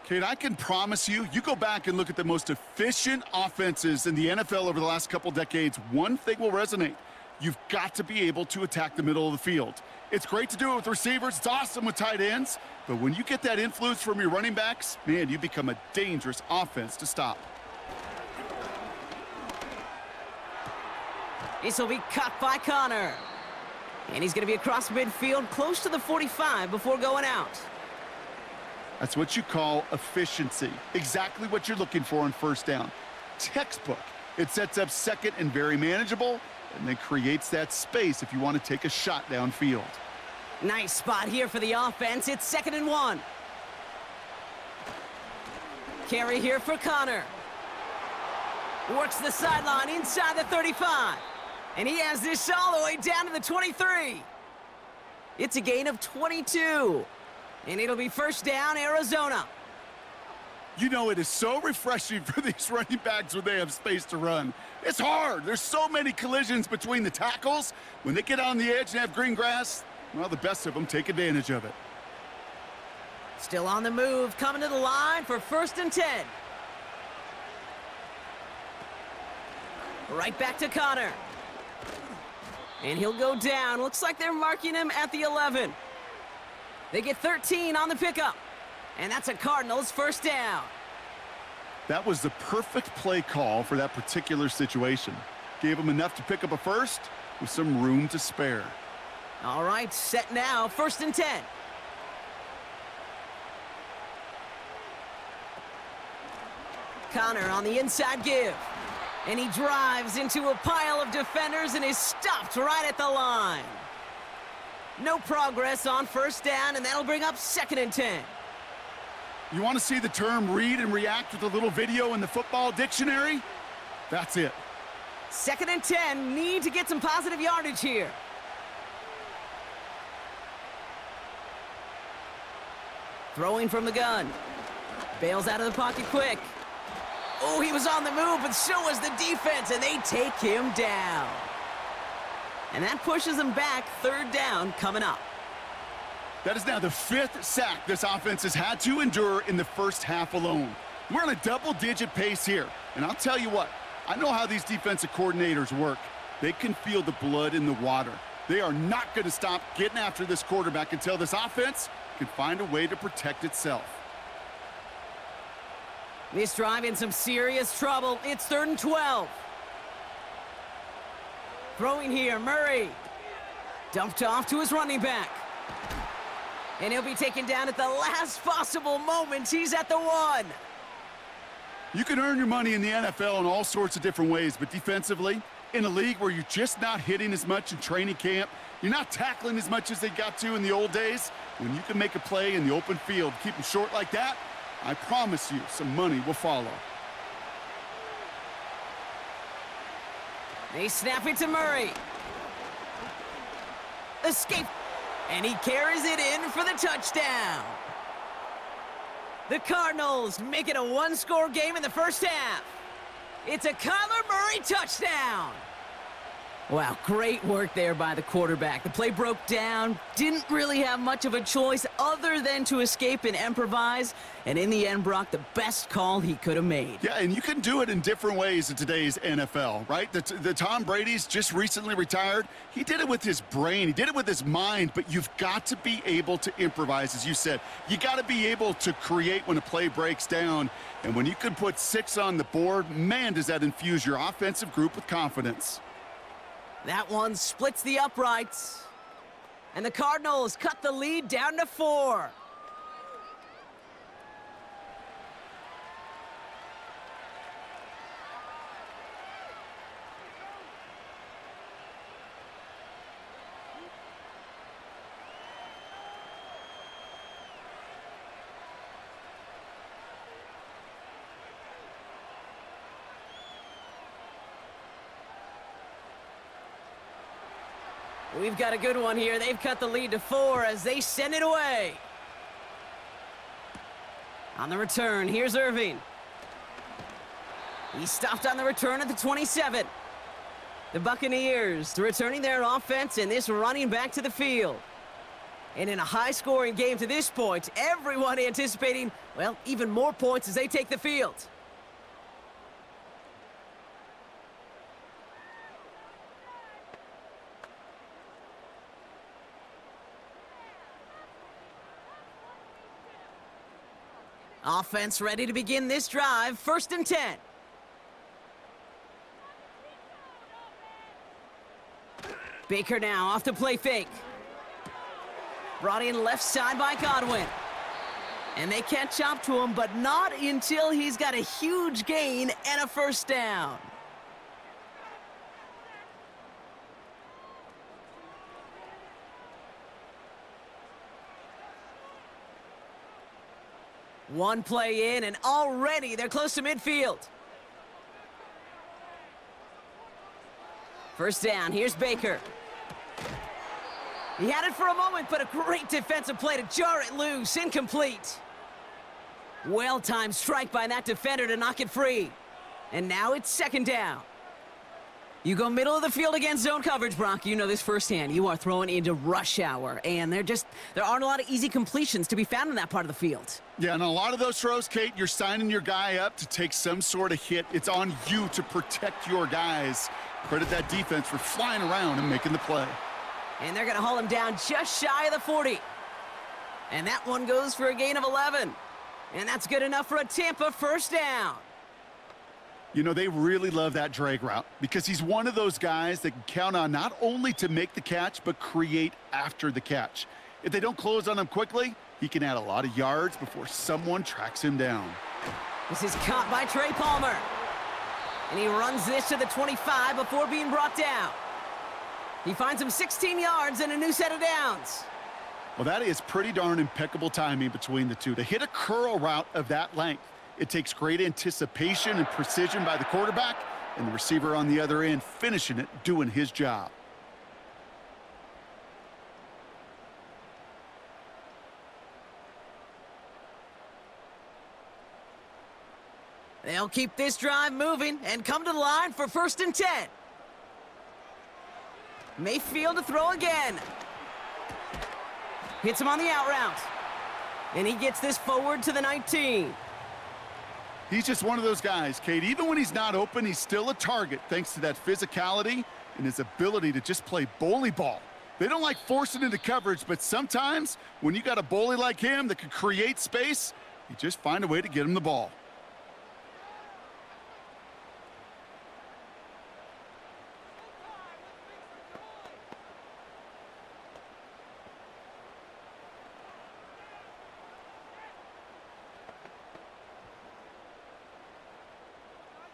Kate, I can promise you, you go back and look at the most efficient offenses in the NFL over the last couple decades, one thing will resonate. You've got to be able to attack the middle of the field. It's great to do it with receivers. It's awesome with tight ends. But when you get that influence from your running backs, man, you become a dangerous offense to stop. This will be cut by Connor. And he's going to be across midfield, close to the 45 before going out. That's what you call efficiency. Exactly what you're looking for on 1st down. Textbook. It sets up 2nd and very manageable, and then creates that space if you want to take a shot downfield. Nice spot here for the offense. It's 2nd and 1. Carry here for Connor. Works the sideline inside the 35. And he has this all the way down to the 23. It's a gain of 22. And it'll be 1st down, Arizona. You know, it is so refreshing for these running backs when they have space to run. It's hard. There's so many collisions between the tackles. When they get on the edge and have green grass, well, the best of them take advantage of it. Still on the move, coming to the line for 1st and 10. Right back to Connor. And he'll go down. Looks like they're marking him at the 11. They get 13 on the pickup. And that's a Cardinals 1st down. That was the perfect play call for that particular situation. Gave them enough to pick up a 1st with some room to spare. All right, set now, 1st and 10. Connor on the inside give. And he drives into a pile of defenders and is stopped right at the line. No progress on 1st down, and that'll bring up 2nd and 10. You want to see the term read and react with a little video in the football dictionary? That's it. 2nd and 10, need to get some positive yardage here. Throwing from the gun. Bails out of the pocket quick. Oh, he was on the move, but so was the defense, and they take him down. And that pushes them back, 3rd down coming up. That is now the 5th sack this offense has had to endure in the 1st half alone. We're on a double-digit pace here, and I'll tell you what, I know how these defensive coordinators work. They can feel the blood in the water. They are not going to stop getting after this quarterback until this offense can find a way to protect itself. This drive in some serious trouble. It's 3rd and 12. Throwing here, Murray. Dumped off to his running back. And he'll be taken down at the last possible moment. He's at the 1. You can earn your money in the NFL in all sorts of different ways, but defensively, in a league where you're just not hitting as much in training camp, you're not tackling as much as they got to in the old days, when you can make a play in the open field, keep them short like that, I promise you some money will follow. They snap it to Murray. Escape. And he carries it in for the touchdown. The Cardinals make it a 1-score game in the 1st half. It's a Kyler Murray touchdown. Wow, great work there by the quarterback. The play broke down, didn't really have much of a choice other than to escape and improvise, and in the end, Brock, the best call he could have made. Yeah, and you can do it in different ways in today's NFL, right? The Tom Brady's just recently retired. He did it with his brain. He did it with his mind, but you've got to be able to improvise, as you said. You got to be able to create when a play breaks down, and when you can put 6 on the board, man, does that infuse your offensive group with confidence. That one splits the uprights. And the Cardinals cut the lead down to 4. We've got a good one here. They've cut the lead to 4 as they send it away. On the return, here's Irving. He stopped on the return at the 27. The Buccaneers returning their offense and this running back to the field. And in a high-scoring game to this point, everyone anticipating, well, even more points as they take the field. Offense ready to begin this drive. 1st and 10. Baker now off the play fake. Brought in left side by Godwin. And they catch up to him, but not until he's got a huge gain and a 1st down. One play in, and already they're close to midfield. 1st down, here's Baker. He had it for a moment, but a great defensive play to jar it loose. Incomplete. Well-timed strike by that defender to knock it free. And now it's 2nd down. You go middle of the field against zone coverage, Brock. You know this firsthand. You are throwing into rush hour, and there aren't a lot of easy completions to be found in that part of the field. Yeah, and a lot of those throws, Kate, you're signing your guy up to take some sort of hit. It's on you to protect your guys. Credit that defense for flying around and making the play. And they're going to haul him down just shy of the 40. And that one goes for a gain of 11. And that's good enough for a Tampa 1st down. You know, they really love that drag route because he's one of those guys that can count on not only to make the catch, but create after the catch. If they don't close on him quickly, he can add a lot of yards before someone tracks him down. This is caught by Trey Palmer. And he runs this to the 25 before being brought down. He finds him 16 yards and a new set of downs. Well, that is pretty darn impeccable timing between the two. To hit a curl route of that length, it takes great anticipation and precision by the quarterback, and the receiver on the other end finishing it, doing his job. They'll keep this drive moving and come to the line for 1st and 10. Mayfield to throw again. Hits him on the out route. And he gets this forward to the 19. He's just one of those guys, Kate. Even when he's not open, he's still a target thanks to that physicality and his ability to just play bully ball. They don't like forcing into coverage, but sometimes when you got a bully like him that can create space, you just find a way to get him the ball.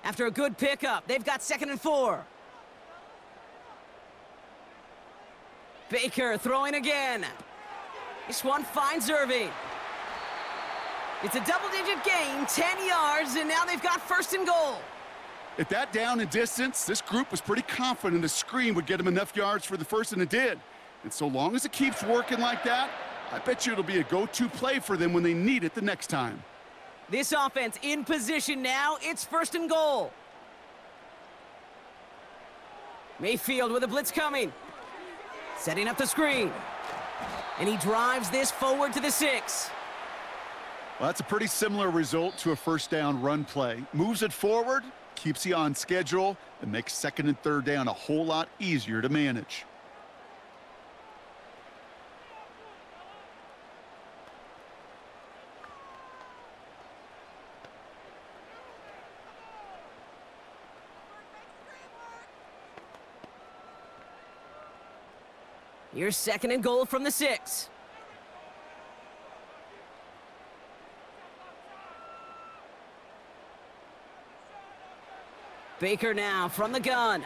After a good pickup, they've got 2nd and 4. Baker throwing again. This one finds Irving. It's a double-digit gain, 10 yards, and now they've got 1st and goal. At that down and distance, this group was pretty confident the screen would get them enough yards for the 1st, and it did. And so long as it keeps working like that, I bet you it'll be a go-to play for them when they need it the next time. This offense in position now. It's 1st and goal. Mayfield with a blitz coming. Setting up the screen. And he drives this forward to the 6. Well, that's a pretty similar result to a 1st down run play. Moves it forward, keeps you on schedule, and makes 2nd and 3rd down a whole lot easier to manage. Here's 2nd and goal from the 6. Baker now from the gun.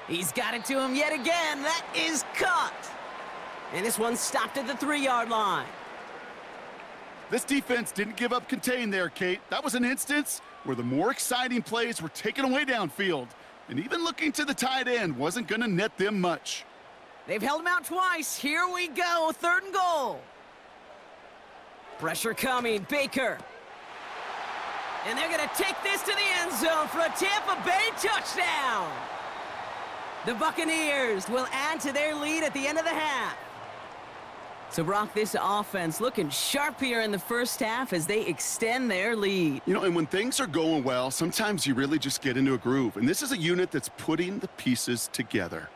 He's got it to him yet again. That is cut. And this one stopped at the 3-yard line. This defense didn't give up contain there, Kate. That was an instance where the more exciting plays were taken away downfield. And even looking to the tight end wasn't going to net them much. They've held him out twice. Here we go, 3rd and goal. Pressure coming, Baker. And they're going to take this to the end zone for a Tampa Bay touchdown. The Buccaneers will add to their lead at the end of the half. So, Brock, this offense looking sharp here in the first half as they extend their lead. You know, and when things are going well, sometimes you really just get into a groove. And this is a unit that's putting the pieces together.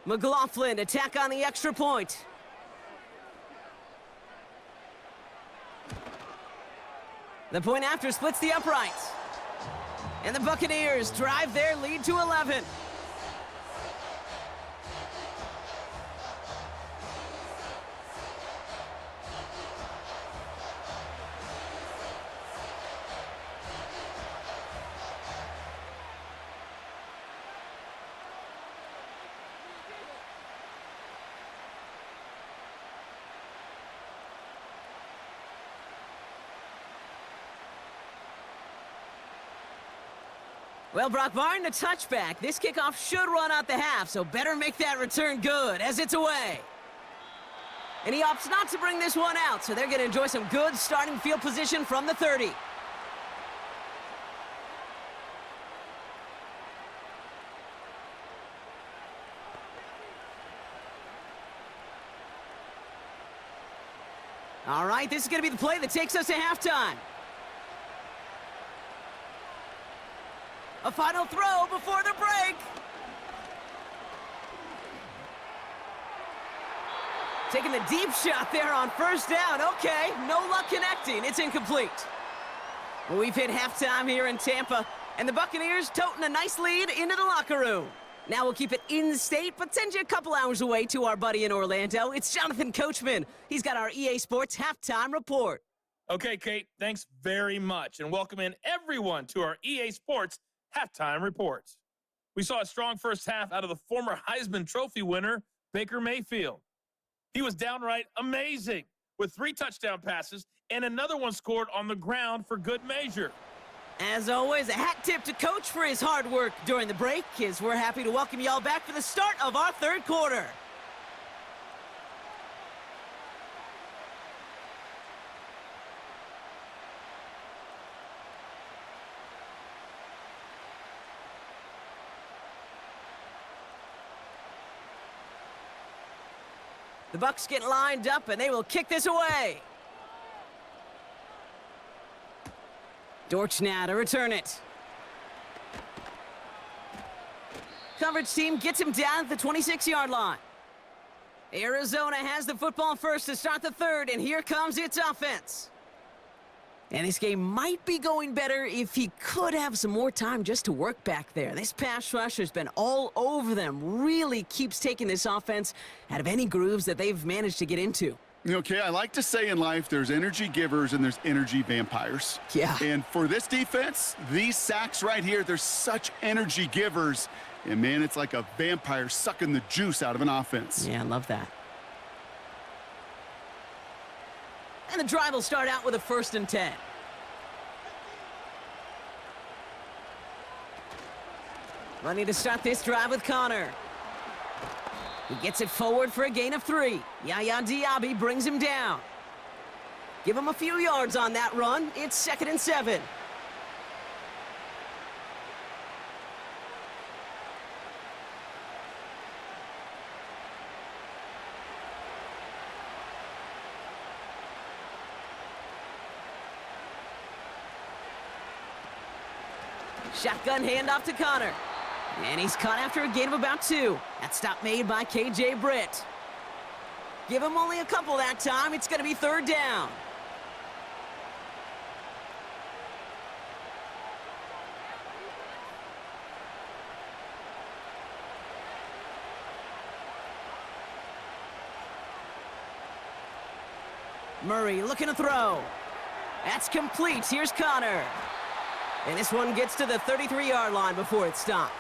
McLaughlin, attack on the extra point. The point after splits the uprights. And the Buccaneers drive their lead to 11. Well, Brock, barring the touchback, this kickoff should run out the half, so better make that return good as it's away. And he opts not to bring this one out, so they're going to enjoy some good starting field position from the 30. All right, this is going to be the play that takes us to halftime. A final throw before the break. Taking the deep shot there on 1st down. Okay, no luck connecting. It's incomplete. Well, we've hit halftime here in Tampa, and the Buccaneers toting a nice lead into the locker room. Now we'll keep it in-state, but send you a couple hours away to our buddy in Orlando. It's Jonathan Coachman. He's got our EA Sports Halftime Report. Okay, Kate, thanks very much, and welcome in everyone to our EA Sports Halftime Reports. We saw a strong first half out of the former Heisman Trophy winner, Baker Mayfield. He was downright amazing with 3 touchdown passes and another one scored on the ground for good measure. As always, a hat tip to Coach for his hard work during the break, as we're happy to welcome y'all back for the start of our 3rd quarter. The Bucs get lined up, and they will kick this away. Dortch now to return it. Coverage team gets him down at the 26-yard line. Arizona has the football first to start the 3rd, and here comes its offense. And this game might be going better if he could have some more time just to work back there. This pass rush has been all over them. Really keeps taking this offense out of any grooves that they've managed to get into. Okay, I like to say in life there's energy givers and there's energy vampires. Yeah. And for this defense, these sacks right here, they're such energy givers. And, man, it's like a vampire sucking the juice out of an offense. Yeah, I love that. And the drive will start out with a 1st and 10. Running to start this drive with Connor. He gets it forward for a gain of 3. Yaya Diaby brings him down. Give him a few yards on that run. It's 2nd and 7. Shotgun handoff to Connor. And he's caught after a gain of about 2. That stop made by KJ Britt. Give him only a couple that time. It's going to be 3rd down. Murray looking to throw. That's complete. Here's Connor. And this one gets to the 33-yard line before it's stopped.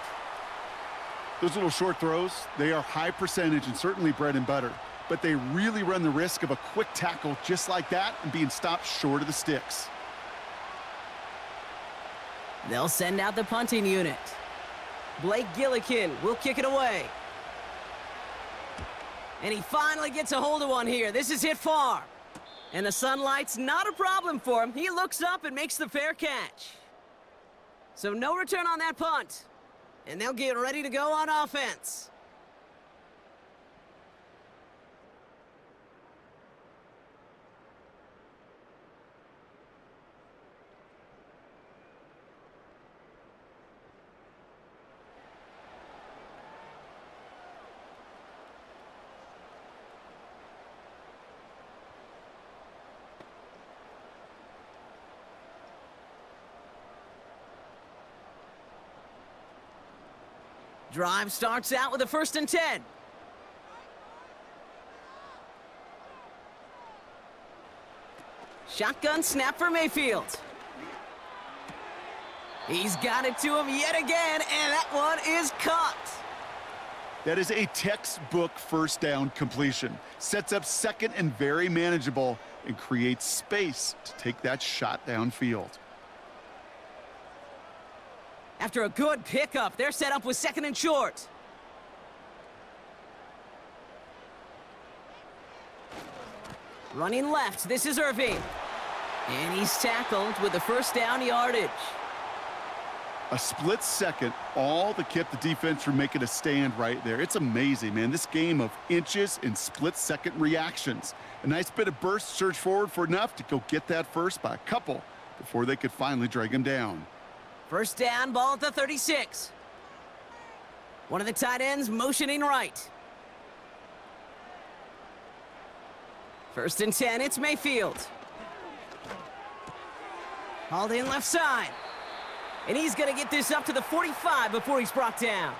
Those little short throws, they are high percentage and certainly bread and butter. but they really run the risk of a quick tackle just like that and being stopped short of the sticks. They'll send out the punting unit. Blake Gillikin will kick it away. And he finally gets a hold of one here. This is hit far. And the sunlight's not a problem for him. He looks up and makes the fair catch. So no return on that punt. And they'll get ready to go on offense. Drive starts out with a 1st and 10. Shotgun snap for Mayfield. He's got it to him yet again, and that one is caught. That is a textbook 1st down completion. Sets up 2nd and very manageable and creates space to take that shot downfield. After a good pickup, they're set up with 2nd and short. Running left, this is Irving. And he's tackled with the 1st down yardage. A split second, all that kept the defense from making a stand right there. It's amazing, man. This game of inches and split-second reactions. A nice bit of burst, surge forward for enough to go get that first by a couple before they could finally drag him down. 1st down, ball at the 36. One of the tight ends motioning right. 1st and 10, it's Mayfield. Hauled in left side. And he's going to get this up to the 45 before he's brought down.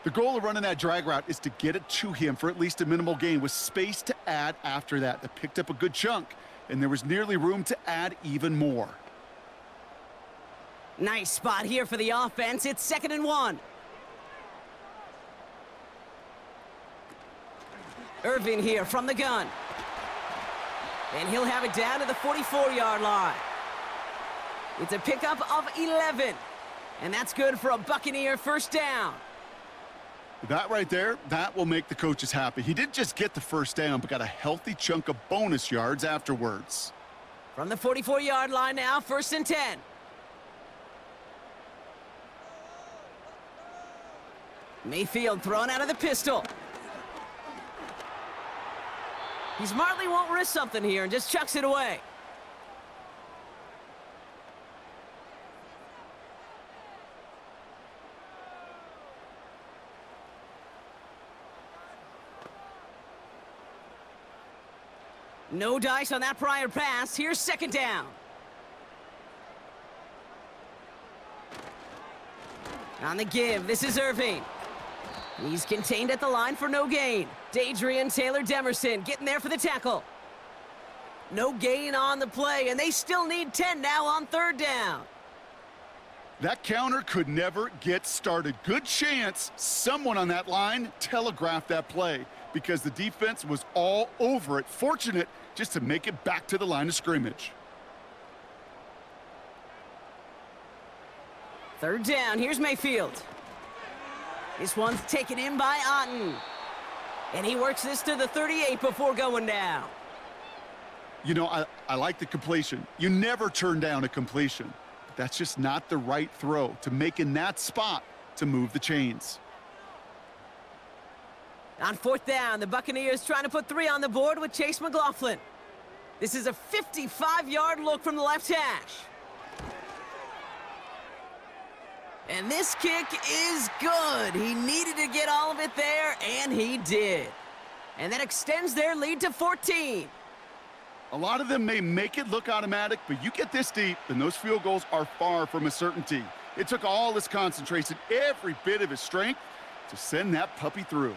The goal of running that drag route is to get it to him for at least a minimal gain with space to add after that. They picked up a good chunk, and there was nearly room to add even more. Nice spot here for the offense. It's 2nd and 1. Irvin here from the gun. And he'll have it down to the 44-yard line. It's a pickup of 11. And that's good for a Buccaneer 1st down. That right there, that will make the coaches happy. He didn't just get the 1st down, but got a healthy chunk of bonus yards afterwards. From the 44-yard line now, 1st and 10. Mayfield thrown out of the pistol. He smartly won't risk something here and just chucks it away. No dice on that prior pass. Here's 2nd down. On the give, this is Irving. He's contained at the line for no gain. Dadrian Taylor-Demerson getting there for the tackle. No gain on the play, and they still need 10 now on 3rd down. That counter could never get started. Good chance someone on that line telegraphed that play because the defense was all over it. Fortunate just to make it back to the line of scrimmage. 3rd down, here's Mayfield. This one's taken in by Otten. And he works this to the 38 before going down. You know, I like the completion. You never turn down a completion. But that's just not the right throw to make in that spot to move the chains. On 4th down, the Buccaneers trying to put 3 on the board with Chase McLaughlin. This is a 55-yard look from the left hash. And this kick is good. He needed to get all of it there, and he did. And that extends their lead to 14. A lot of them may make it look automatic, but you get this deep, and those field goals are far from a certainty. It took all his concentration, every bit of his strength, to send that puppy through.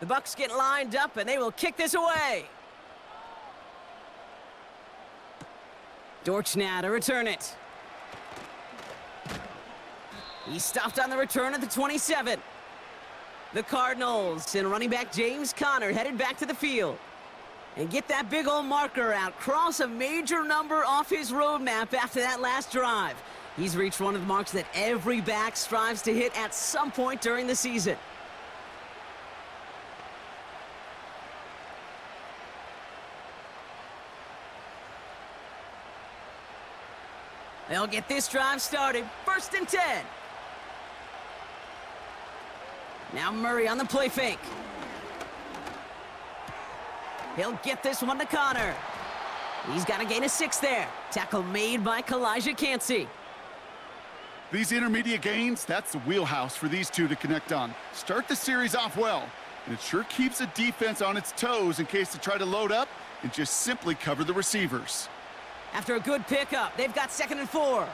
The Bucs get lined up, and they will kick this away. Dortch now to return it. He's stopped on the return at the 27. The Cardinals and running back James Conner headed back to the field. And get that big old marker out. Cross a major number off his roadmap after that last drive. He's reached one of the marks that every back strives to hit at some point during the season. They'll get this drive started. 1st and 10. Now Murray on the play fake. He'll get this one to Conner. He's got to gain a 6 there. Tackle made by Kalijah Cansey. These intermediate gains, that's the wheelhouse for these two to connect on. Start the series off well, and it sure keeps the defense on its toes in case they try to load up and just simply cover the receivers. After a good pickup, they've got 2nd and 4.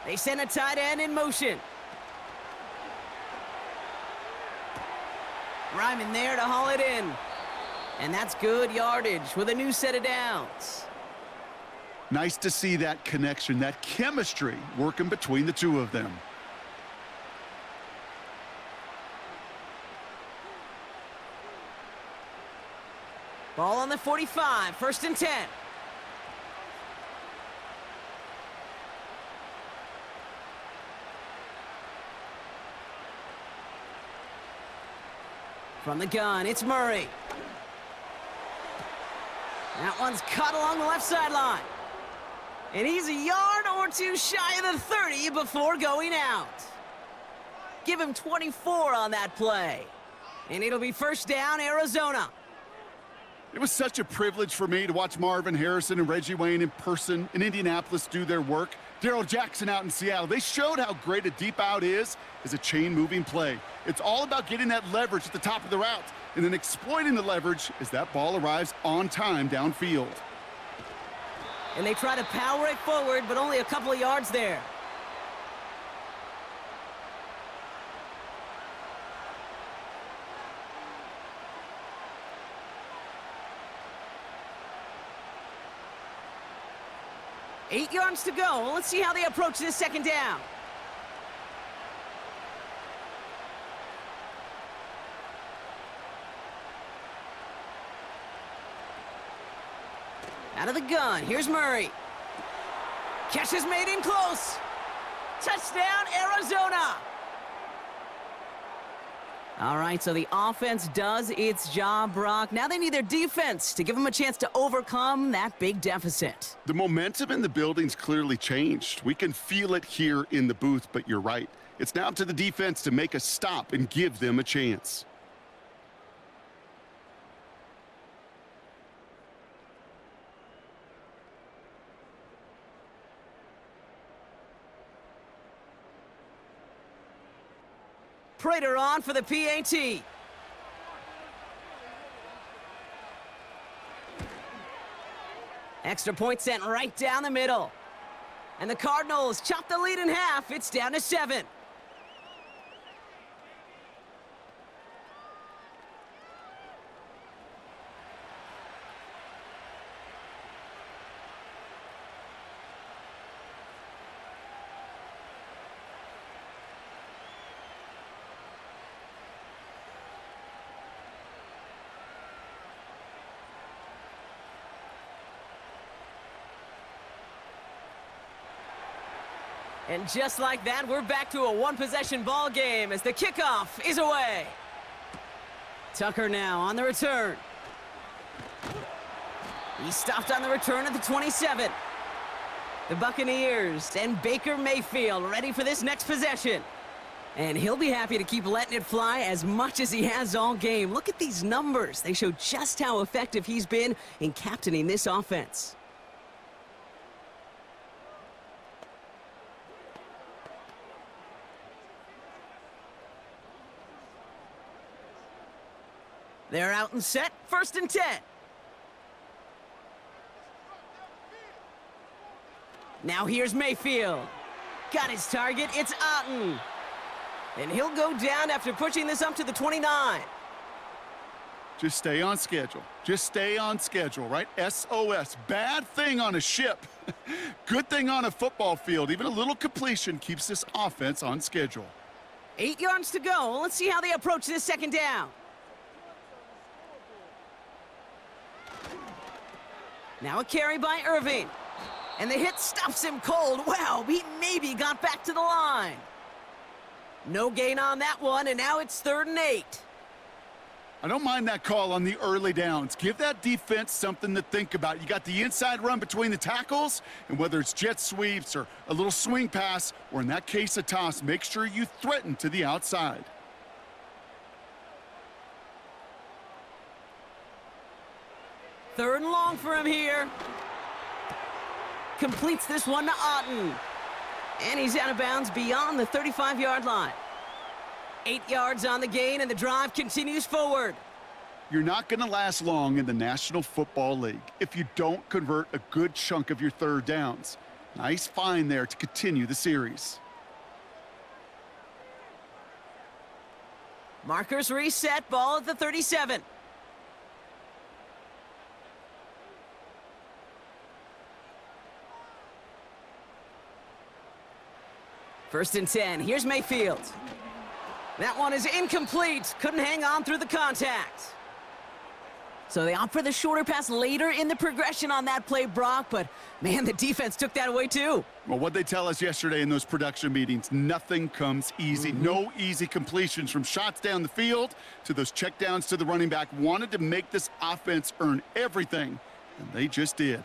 They send a tight end in motion. Ryman there to haul it in. And that's good yardage with a new set of downs. Nice to see that connection, that chemistry working between the two of them. Ball on the 45, 1st and 10. From the gun, it's Murray. That one's cut along the left sideline. And he's a yard or two shy of the 30 before going out. Give him 24 on that play. And it'll be 1st down, Arizona. It was such a privilege for me to watch Marvin Harrison and Reggie Wayne in person in Indianapolis do their work. Darrell Jackson out in Seattle. They showed how great a deep out is as a chain-moving play. It's all about getting that leverage at the top of the route and then exploiting the leverage as that ball arrives on time downfield. And they try to power it forward, but only a couple of yards there. Eight yards to go. Let's see how they approach this 2nd down. Out of the gun, here's Murray. Catch is made in close. Touchdown, Arizona. All right, so the offense does its job, Brock. Now they need their defense to give them a chance to overcome that big deficit. The momentum in the building's clearly changed. We can feel it here in the booth, but you're right. It's now up to the defense to make a stop and give them a chance. Prater on for the PAT. Extra point sent right down the middle. And the Cardinals chop the lead in half. It's down to 7. And just like that, we're back to a one-possession ball game as the kickoff is away. Tucker now on the return. He stopped on the return at the 27. The Buccaneers and Baker Mayfield ready for this next possession. And he'll be happy to keep letting it fly as much as he has all game. Look at these numbers. They show just how effective he's been in captaining this offense. They're out and set, 1st and 10. Now here's Mayfield. Got his target, it's Otten. And he'll go down after pushing this up to the 29. Just stay on schedule. Just stay on schedule, right? SOS. Bad thing on a ship. Good thing on a football field. Even a little completion keeps this offense on schedule. 8 yards to go. Let's see how they approach this second down. Now a carry by Irving. And the hit stops him cold. Wow, he maybe got back to the line. No gain on that one, and now it's 3rd and 8. I don't mind that call on the early downs. Give that defense something to think about. You got the inside run between the tackles, and whether it's jet sweeps or a little swing pass, or in that case a toss, make sure you threaten to the outside. Third and long for him here. Completes this one to Otten. And he's out of bounds beyond the 35-yard line. 8 yards on the gain, and the drive continues forward. You're not going to last long in the National Football League if you don't convert a good chunk of your third downs. Nice find there to continue the series. Markers reset, ball at the 37. First and 10, here's Mayfield. That one is incomplete. Couldn't hang on through the contact. So they opt for the shorter pass later in the progression on that play, Brock, but man, the defense took that away too. Well, what they tell us yesterday in those production meetings, nothing comes easy. No easy completions from shots down the field to those checkdowns to the running back. Wanted to make this offense earn everything, and they just did.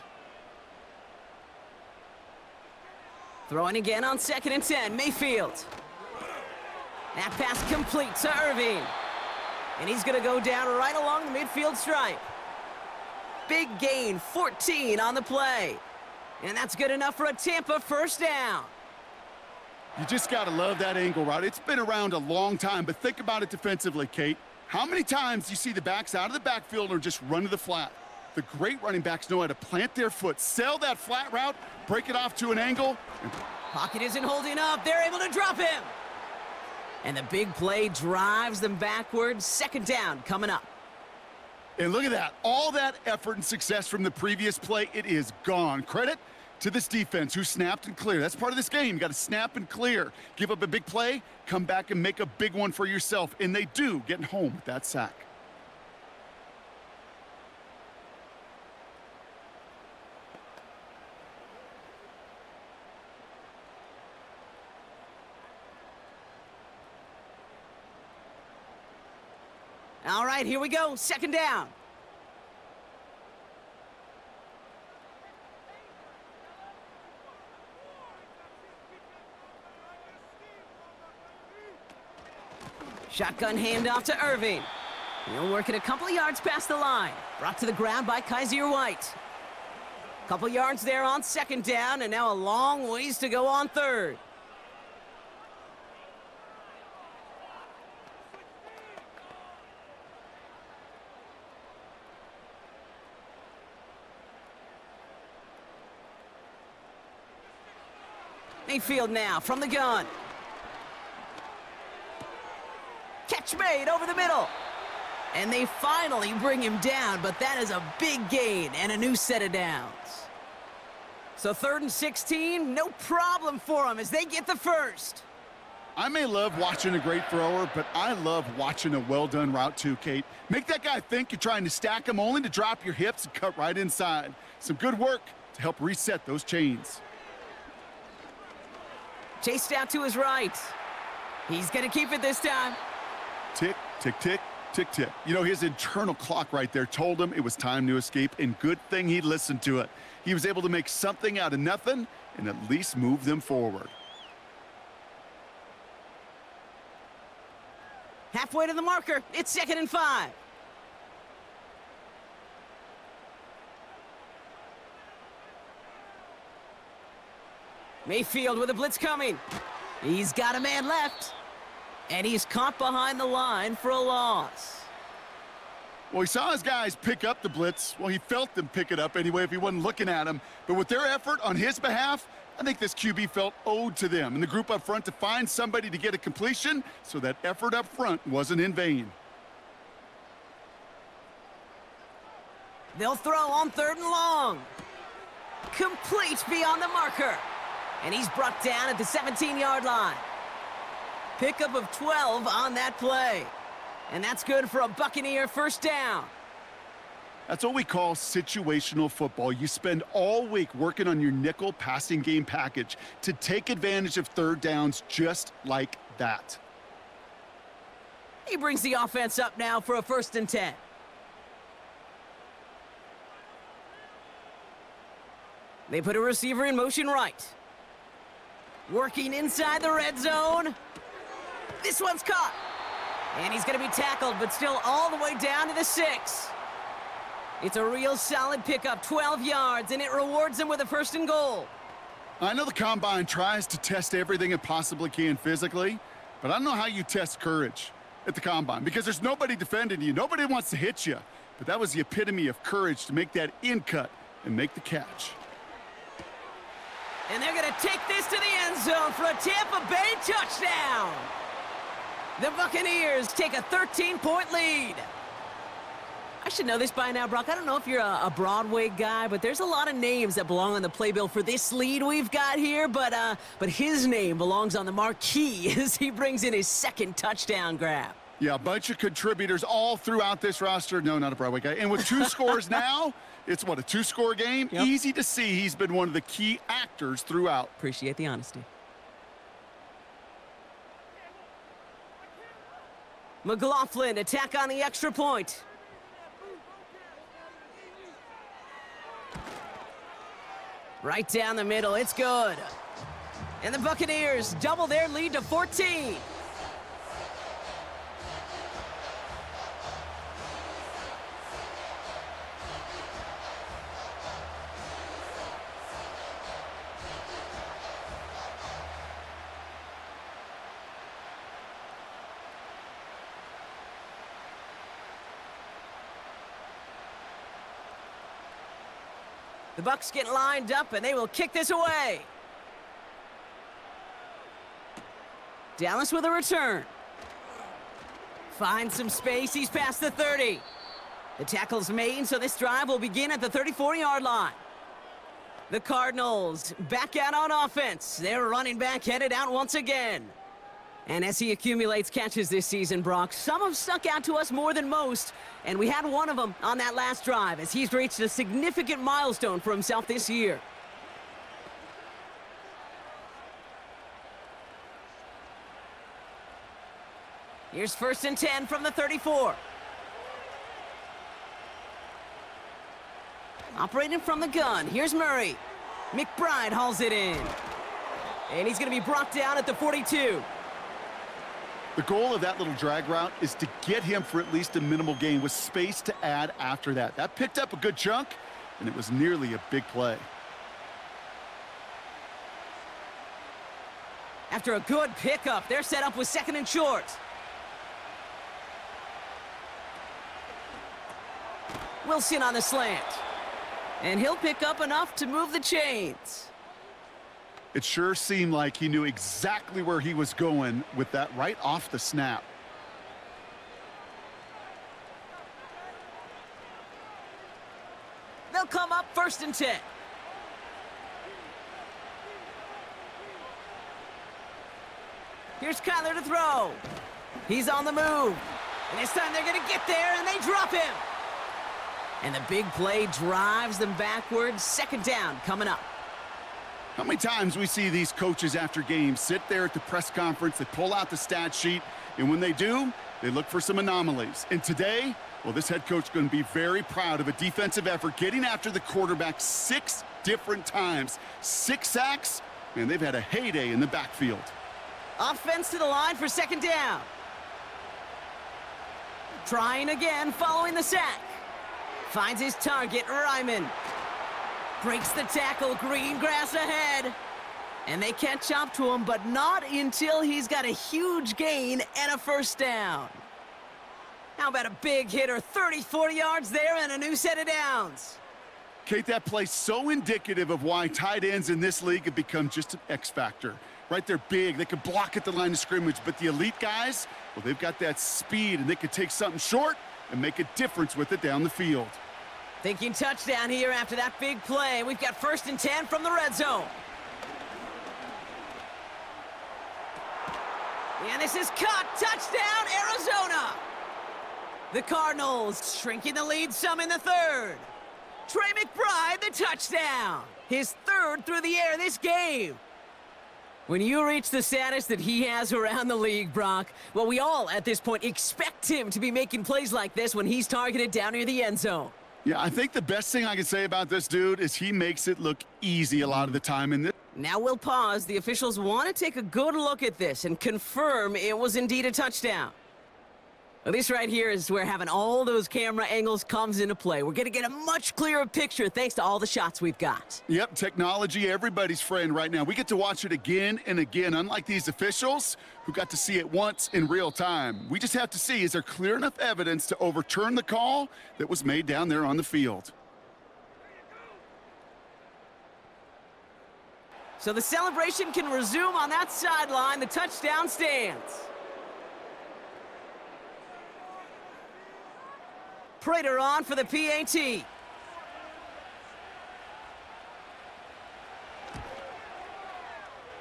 Throwing again on 2nd and 10, Mayfield. That pass complete to Irving. And he's going to go down right along the midfield stripe. Big gain, 14 on the play. And that's good enough for a Tampa first down. You just got to love that angle route. It's been around a long time, but think about it defensively, Kate. How many times do you see the backs out of the backfield or just run to the flat? The great running backs know how to plant their foot, sell that flat route, break it off to an angle. Pocket isn't holding up. They're able to drop him. And the big play drives them backwards. Second down coming up. And look at that. All that effort and success from the previous play, it is gone. Credit to this defense who snapped and cleared. That's part of this game. You got to snap and clear. Give up a big play, come back and make a big one for yourself. And they do, getting home with that sack. All right, here we go. Second down. Shotgun handoff to Irving. He'll work it a couple of yards past the line. Brought to the ground by Kaiser White. Couple yards there on second down, and now a long ways to go on third. Mayfield now from the gun. Catch made over the middle. And they finally bring him down, but that is a big gain and a new set of downs. So 3rd and 16, no problem for them as they get the first. I may love watching a great thrower, but I love watching a well-done route too, Kate. Make that guy think you're trying to stack him only to drop your hips and cut right inside. Some good work to help reset those chains. Chased out to his right. He's going to keep it this time. Tick, tick, tick, tick, tick. You know, his internal clock right there told him it was time to escape, and good thing he listened to it. He was able to make something out of nothing and at least move them forward. Halfway to the marker. It's 2nd and 5. Mayfield with a blitz coming. He's got a man left. And he's caught behind the line for a loss. Well, he saw his guys pick up the blitz. Well, he felt them pick it up anyway if he wasn't looking at him. But with their effort on his behalf, I think this QB felt owed to them and the group up front to find somebody to get a completion so that effort up front wasn't in vain. They'll throw on 3rd and long. Complete beyond the marker. And he's brought down at the 17-yard line. Pickup of 12 on that play. And that's good for a Buccaneer first down. That's what we call situational football. You spend all week working on your nickel passing game package to take advantage of 3rd downs just like that. He brings the offense up now for a 1st and 10. They put a receiver in motion right. Working inside the red zone. This one's caught. And he's going to be tackled, but still all the way down to the 6. It's a real solid pickup, 12 yards, and it rewards him with a 1st and goal. I know the Combine tries to test everything it possibly can physically, but I don't know how you test courage at the Combine because there's nobody defending you. Nobody wants to hit you. But that was the epitome of courage to make that in cut and make the catch. And they're going to take this to the end zone for a Tampa Bay touchdown. The Buccaneers take a 13-point lead. I should know this by now, Brock. I don't know if you're a Broadway guy, but there's a lot of names that belong on the playbill for this lead we've got here. But his name belongs on the marquee as he brings in his 2nd touchdown grab. Yeah, a bunch of contributors all throughout this roster. No, not a Broadway guy. And with 2 scores now, it's what, a 2-score game? Yep. Easy to see he's been one of the key actors throughout. Appreciate the honesty. McLaughlin, attack on the extra point. Right down the middle, it's good. And the Buccaneers double their lead to 14. The Bucs get lined up, and they will kick this away. Dallas with a return. Finds some space. He's past the 30. The tackle's made, so this drive will begin at the 34-yard line. The Cardinals back out on offense. Their running back headed out once again. And as he accumulates catches this season, Brock, some have stuck out to us more than most, and we had one of them on that last drive as he's reached a significant milestone for himself this year. Here's 1st and 10 from the 34. Operating from the gun, here's Murray. McBride hauls it in. And he's going to be brought down at the 42. The goal of that little drag route is to get him for at least a minimal gain with space to add after that. That picked up a good chunk, and it was nearly a big play. After a good pickup, they're set up with 2nd and short. Wilson on the slant. And he'll pick up enough to move the chains. It sure seemed like he knew exactly where he was going with that right off the snap. They'll come up 1st and 10. Here's Kyler to throw. He's on the move. And this time they're going to get there, and they drop him. And the big play drives them backwards. 2nd down coming up. How many times we see these coaches after games sit there at the press conference, they pull out the stat sheet, and when they do, they look for some anomalies. And today, well, this head coach is going to be very proud of a defensive effort, getting after the quarterback 6 different times. 6 sacks, and they've had a heyday in the backfield. Offense to the line for 2nd down. Trying again following the sack. Finds his target, Ryman. Breaks the tackle, green grass ahead. And they catch up to him, but not until he's got a huge gain and a 1st down. How about a big hitter, 30, 40 yards there and a new set of downs? Kate, that play's so indicative of why tight ends in this league have become just an X factor. Right, they're big, they can block at the line of scrimmage, but the elite guys, well, they've got that speed, and they can take something short and make a difference with it down the field. Thinking touchdown here after that big play. We've got 1st and 10 from the red zone. And this is caught. Touchdown, Arizona. The Cardinals shrinking the lead some in the 3rd. Trey McBride, the touchdown. His 3rd through the air this game. When you reach the status that he has around the league, Brock, well, we all at this point expect him to be making plays like this when he's targeted down near the end zone. Yeah, I think the best thing I can say about this dude is he makes it look easy a lot of the time. And Now we'll pause. The officials want to take a good look at this and confirm it was indeed a touchdown. Well, this right here is where having all those camera angles comes into play. We're going to get a much clearer picture thanks to all the shots we've got. Yep, technology, everybody's friend right now. We get to watch it again and again, unlike these officials who got to see it once in real time. We just have to see, is there clear enough evidence to overturn the call that was made down there on the field? So the celebration can resume on that sideline. The touchdown stands. Prater on for the PAT.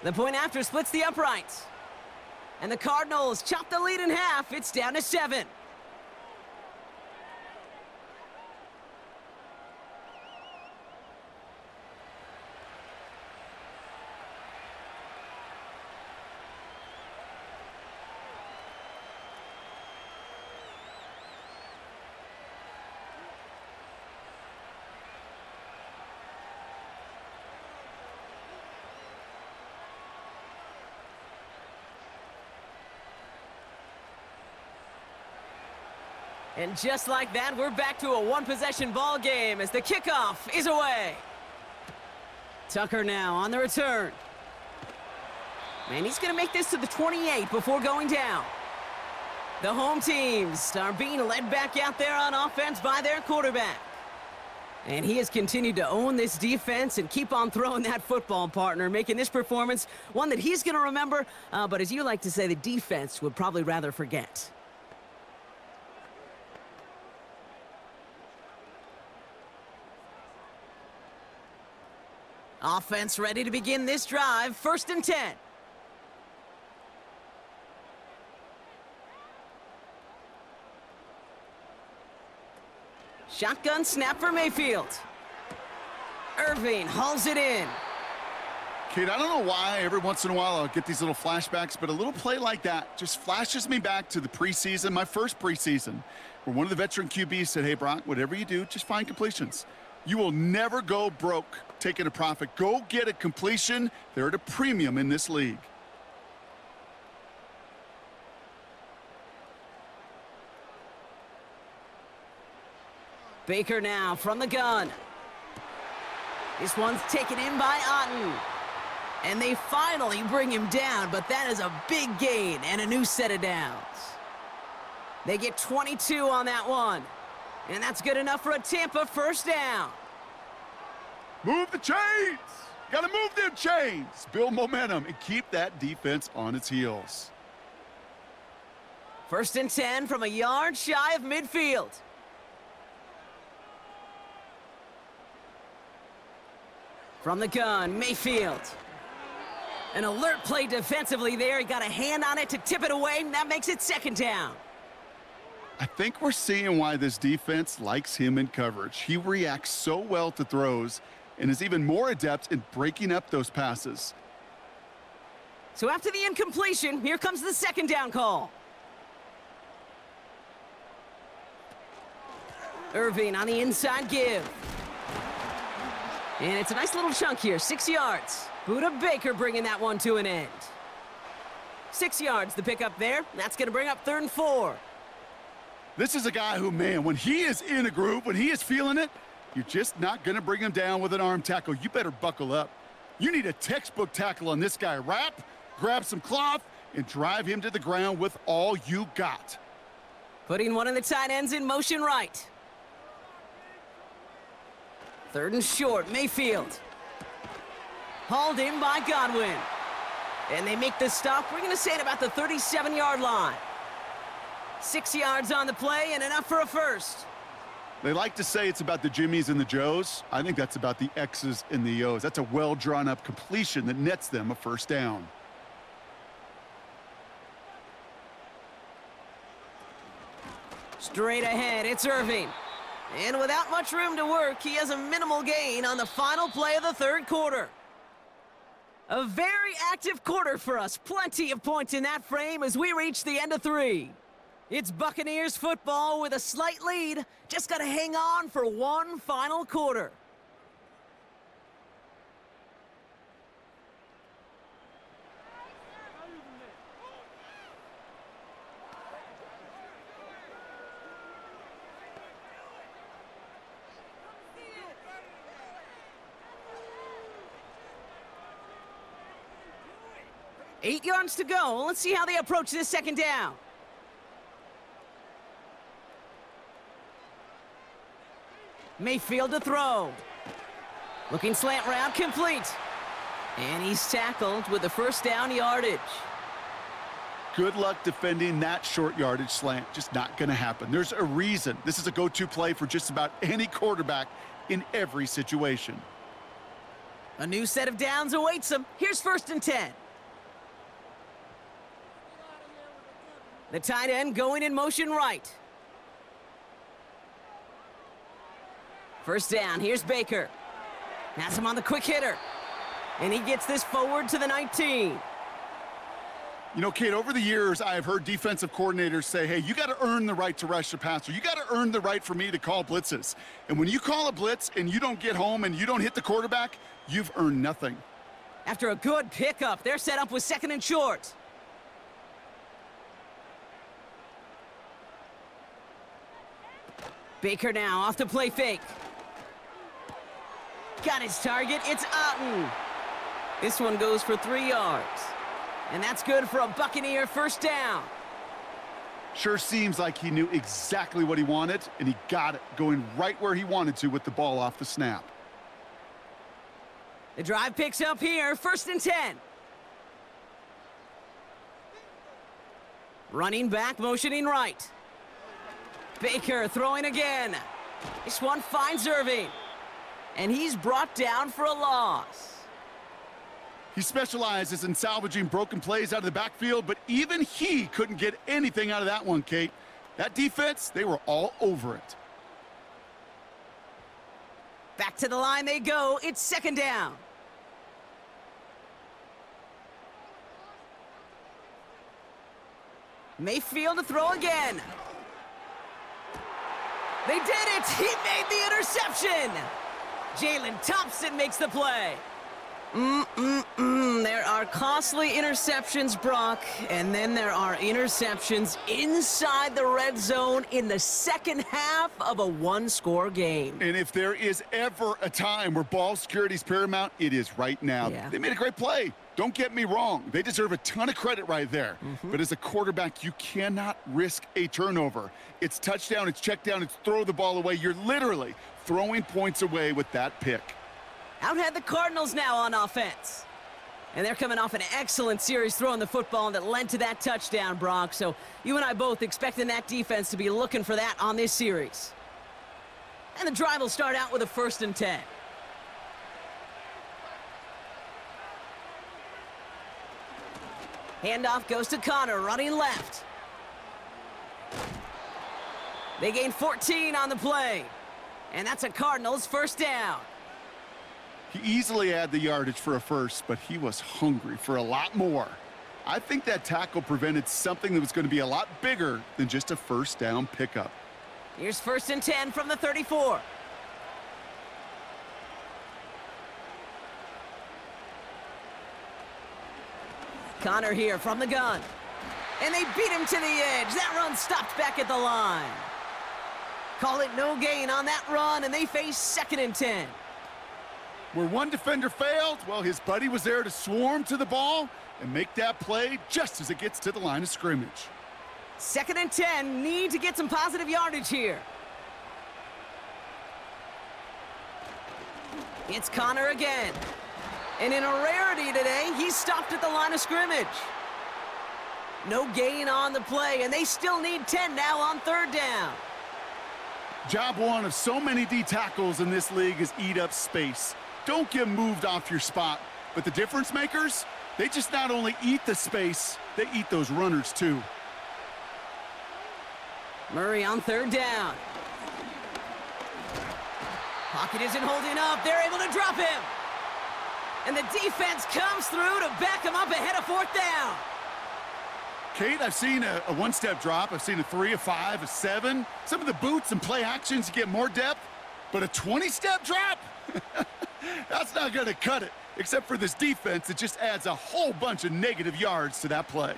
The point after splits the uprights. And the Cardinals chop the lead in half. It's down to 7. And just like that, we're back to a one-possession ball game as the kickoff is away. Tucker now on the return. And he's going to make this to the 28 before going down. The home teams are being led back out there on offense by their quarterback. And he has continued to own this defense and keep on throwing that football, partner, making this performance one that he's going to remember, but as you like to say, the defense would probably rather forget. Offense ready to begin this drive. 1st and 10. Shotgun snap for Mayfield. Irving hauls it in. Kid, I don't know why every once in a while I'll get these little flashbacks, but a little play like that just flashes me back to the preseason, my first preseason, where one of the veteran QBs said, hey, Brock, whatever you do, just find completions. You will never go broke taking a profit. Go get a completion. They're at a premium in this league. Baker now from the gun. This one's taken in by Otten. And they finally bring him down, but that is a big gain and a new set of downs. They get 22 on that one. And that's good enough for a Tampa 1st down. Move the chains. Got to move them chains. Build momentum and keep that defense on its heels. 1st and 10 from a yard shy of midfield. From the gun, Mayfield. An alert play defensively there. He got a hand on it to tip it away, and that makes it 2nd down. I think we're seeing why this defense likes him in coverage. He reacts so well to throws and is even more adept in breaking up those passes. So after the incompletion, here comes the 2nd down call. Irving on the inside give. And it's a nice little chunk here, 6 yards. Buda Baker bringing that one to an end. 6 yards, the pickup there. That's going to bring up 3rd and 4. This is a guy who, man, when he is in a groove, when he is feeling it, you're just not going to bring him down with an arm tackle. You better buckle up. You need a textbook tackle on this guy. Wrap, grab some cloth, and drive him to the ground with all you got. Putting one of the tight ends in motion right. 3rd and short, Mayfield. Hauled in by Godwin. And they make the stop. We're going to say at about the 37-yard line. 6 yards on the play and enough for a first. They like to say it's about the Jimmies and the Joes. I think that's about the X's and the O's. That's a well-drawn-up completion that nets them a first down. Straight ahead, it's Irving. And without much room to work, he has a minimal gain on the final play of the 3rd quarter. A very active quarter for us. Plenty of points in that frame as we reach the end of 3. It's Buccaneers football with a slight lead. Just got to hang on for one final quarter. Eight yards to go. Let's see how they approach this 2nd down. Mayfield to throw. Looking slant route, complete. And he's tackled with the first down yardage. Good luck defending that short yardage slant. Just not going to happen. There's a reason. This is a go-to play for just about any quarterback in every situation. A new set of downs awaits him. Here's 1st and 10. The tight end going in motion right. First down, here's Baker. Has him on the quick hitter. And he gets this forward to the 19. You know, Kate, over the years, I have heard defensive coordinators say, hey, you got to earn the right to rush the passer. You got to earn the right for me to call blitzes. And when you call a blitz and you don't get home and you don't hit the quarterback, you've earned nothing. After a good pickup, they're set up with 2nd and short. Baker now off the play fake. Got his target, it's Otten. This one goes for 3 yards. And that's good for a Buccaneer first down. Sure seems like he knew exactly what he wanted, and he got it, going right where he wanted to with the ball off the snap. The drive picks up here, 1st and 10. Running back, motioning right. Baker throwing again. This one finds Irving. And he's brought down for a loss. He specializes in salvaging broken plays out of the backfield, but even he couldn't get anything out of that one, Kate. That defense, they were all over it. Back to the line they go. It's 2nd down. Mayfield to throw again. They did it! He made the interception! Jalen Thompson makes the play. There are costly interceptions, Brock, and then there are interceptions inside the red zone in the second half of a one-score game. And if there is ever a time where ball security is paramount, it is right now. Yeah. They made a great play. Don't get me wrong. They deserve a ton of credit right there. But as a quarterback, you cannot risk a turnover. It's touchdown, it's check down, it's throw the ball away. You're literally throwing points away with that pick. Out had the Cardinals now on offense. And they're coming off an excellent series throwing the football that led to that touchdown, Brock. So you and I both expecting that defense to be looking for that on this series. And the drive will start out with a 1st and 10. Handoff goes to Connor, running left. They gain 14 on the play. And that's a Cardinals first down. He easily had the yardage for a first, but he was hungry for a lot more. I think that tackle prevented something that was going to be a lot bigger than just a first down pickup. Here's 1st and 10 from the 34. Connor here from the gun. And they beat him to the edge. That run stopped back at the line. Call it no gain on that run, and they face 2nd and 10. Where one defender failed, well, his buddy was there to swarm to the ball and make that play just as it gets to the line of scrimmage. 2nd and 10, need to get some positive yardage here. It's Connor again. And in a rarity today, he's stopped at the line of scrimmage. No gain on the play, and they still need 10 now on 3rd down. Job one of so many D tackles in this league is eat up space. Don't get moved off your spot. But the difference makers, they just not only eat the space, they eat those runners too. Murray on 3rd down. Pocket isn't holding up. They're able to drop him. And the defense comes through to back him up ahead of 4th down. Kate, I've seen a one-step drop. I've seen a 3, a 5, a 7. Some of the boots and play actions get more depth, but a 20-step drop? That's not going to cut it. Except for this defense, it just adds a whole bunch of negative yards to that play.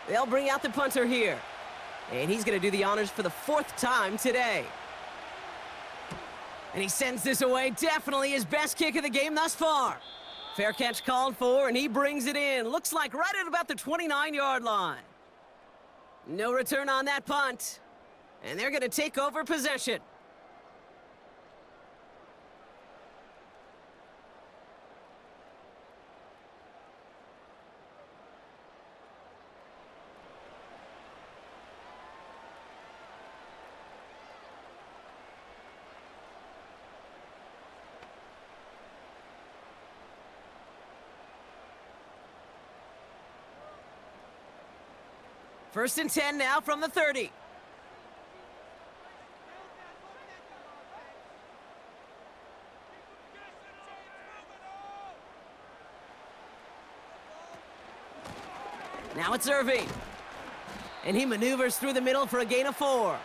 They'll bring out the punter here. And he's going to do the honors for the 4th time today. And he sends this away. Definitely his best kick of the game thus far. Fair catch called for, and he brings it in. Looks like right at about the 29-yard line. No return on that punt. And they're going to take over possession. First and 10 now from the 30. Now it's Irving. And he maneuvers through the middle for a gain of 4.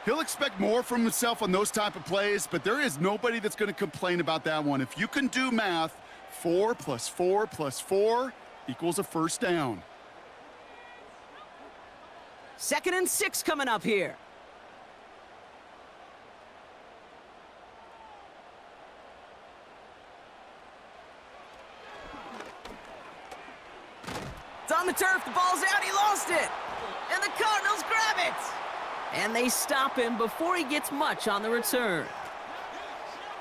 He'll expect more from himself on those type of plays, but there is nobody that's going to complain about that one. If you can do math, 4 plus 4 plus 4 equals a first down. 2nd and 6 coming up here. It's on the turf. The ball's out. He lost it. And the Cardinals grab it. And they stop him before he gets much on the return.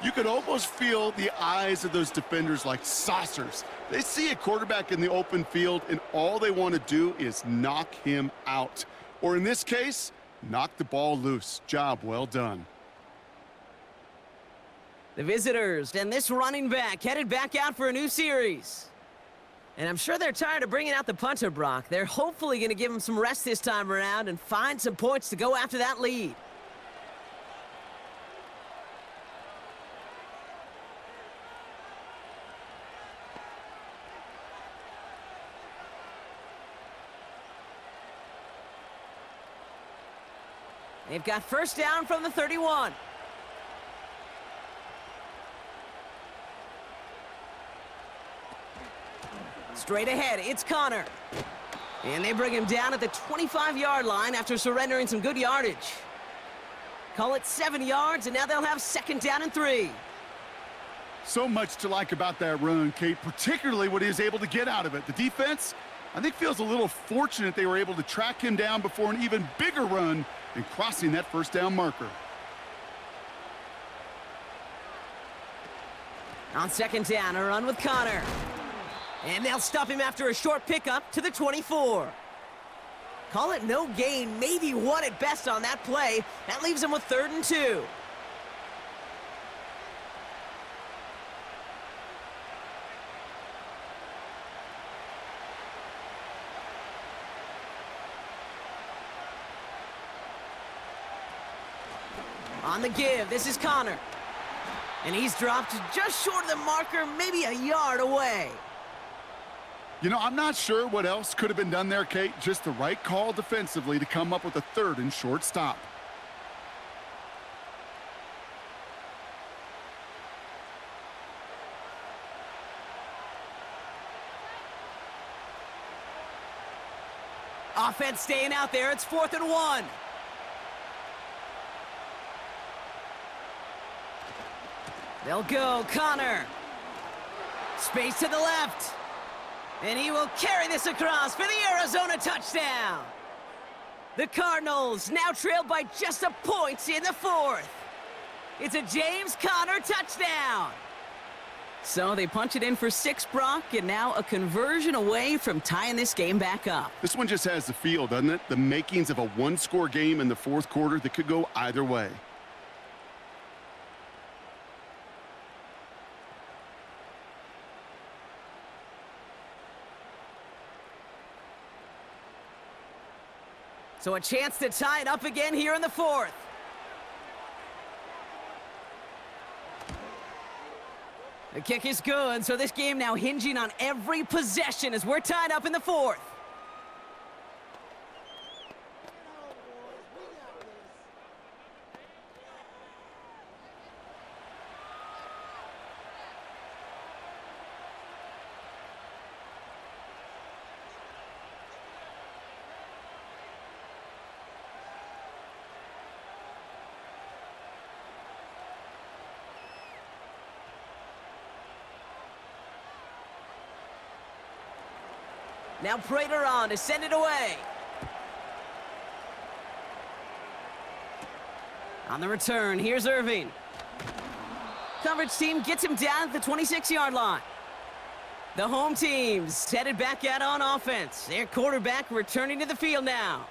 You could almost feel the eyes of those defenders like saucers. They see a quarterback in the open field, and all they want to do is knock him out. Or in this case, knock the ball loose. Job well done. The visitors and this running back headed back out for a new series. And I'm sure they're tired of bringing out the punter, Brock. They're hopefully going to give him some rest this time around and find some points to go after that lead. They've got first down from the 31. Straight ahead, it's Connor. And they bring him down at the 25-yard line after surrendering some good yardage. Call it 7 yards, and now they'll have 2nd down and 3. So much to like about that run, Kate, particularly what he was able to get out of it. The defense, I think, feels a little fortunate they were able to track him down before an even bigger run and crossing that first down marker. On 2nd down, a run with Connor. And they'll stop him after a short pickup to the 24. Call it no gain, maybe 1 at best on that play. That leaves him with 3rd and 2. On the give, this is Connor. And he's dropped just short of the marker, maybe a yard away. You know, I'm not sure what else could have been done there, Kate. Just the right call defensively to come up with a 3rd and short stop. Offense staying out there. It's 4th and 1. They'll go. Connor. Space to the left. And he will carry this across for the Arizona touchdown. The Cardinals now trailed by just a point in the 4th. It's a James Conner touchdown. So they punch it in for 6, Brock, and now a conversion away from tying this game back up. This one just has the feel, doesn't it? The makings of a one-score game in the 4th quarter that could go either way. So a chance to tie it up again here in the 4th. The kick is good, so this game now hinging on every possession as we're tied up in the 4th. Now Prater on to send it away. On the return, here's Irving. Coverage team gets him down at the 26-yard line. The home team's headed back out on offense. Their quarterback returning to the field now.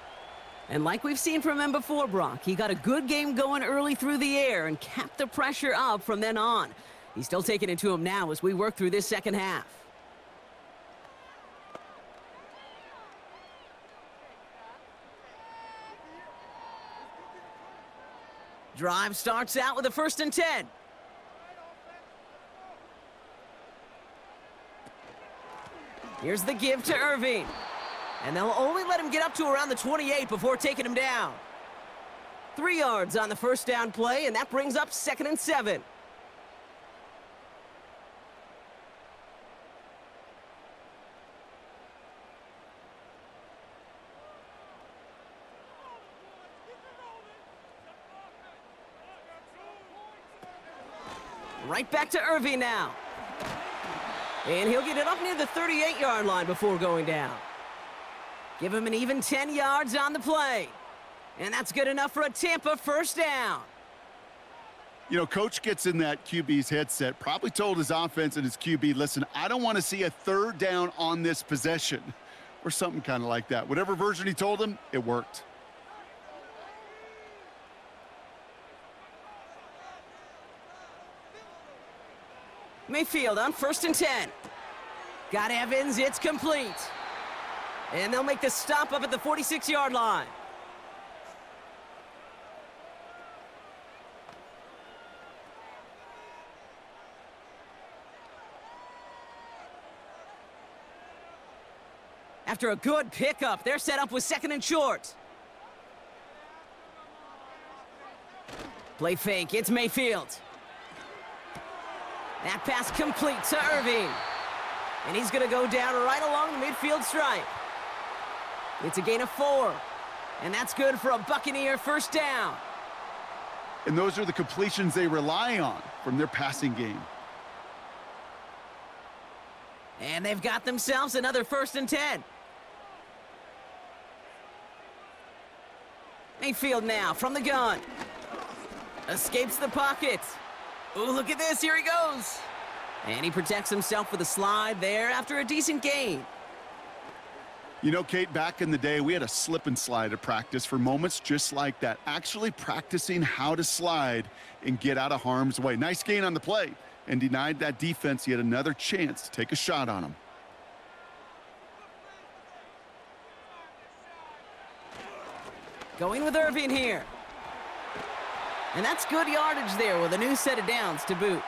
And like we've seen from him before, Brock, he got a good game going early through the air and kept the pressure up from then on. He's still taking it to him now as we work through this second half. Drive starts out with a 1st and 10. Here's the give to Irving. And they'll only let him get up to around the 28 before taking him down. 3 yards on the 1st down play, and that brings up 2nd and 7. Right back to Irving now. And he'll get it up near the 38-yard line before going down. Give him an even 10 yards on the play. And that's good enough for a Tampa 1st down. You know, coach gets in that QB's headset, probably told his offense and his QB, listen, I don't want to see a 3rd down on this possession. Or something kind of like that. Whatever version he told him, it worked. Mayfield on 1st and 10. Got Evans, it's complete. And they'll make the stop up at the 46-yard line. After a good pickup, they're set up with 2nd and short. Play fake, it's Mayfield. That pass complete to Irving. And he's going to go down right along the midfield stripe. It's a gain of 4. And that's good for a Buccaneer 1st down. And those are the completions they rely on from their passing game. And they've got themselves another 1st and 10. Mayfield now from the gun. Escapes the pocket. Ooh, look at this, here he goes. And he protects himself with a slide there after a decent gain. You know, Kate, back in the day, we had a slip and slide at practice for moments just like that. Actually practicing how to slide and get out of harm's way. Nice gain on the play and denied that defense yet another chance to take a shot on him. Going with Irving here. And that's good yardage there with a new set of downs to boot.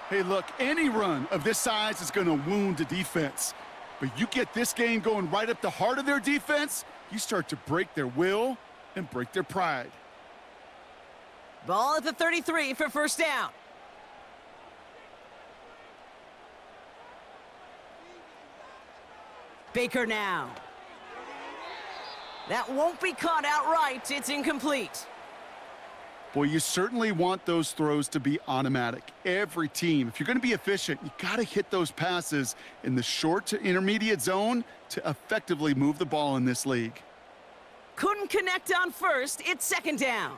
Hey, look, any run of this size is going to wound the defense. But you get this game going right up the heart of their defense, you start to break their will and break their pride. Ball at the 33 for 1st down. Baker now. That won't be caught outright. It's incomplete. Boy, you certainly want those throws to be automatic. Every team, if you're going to be efficient, you got to hit those passes in the short to intermediate zone to effectively move the ball in this league. Couldn't connect on first. It's second down.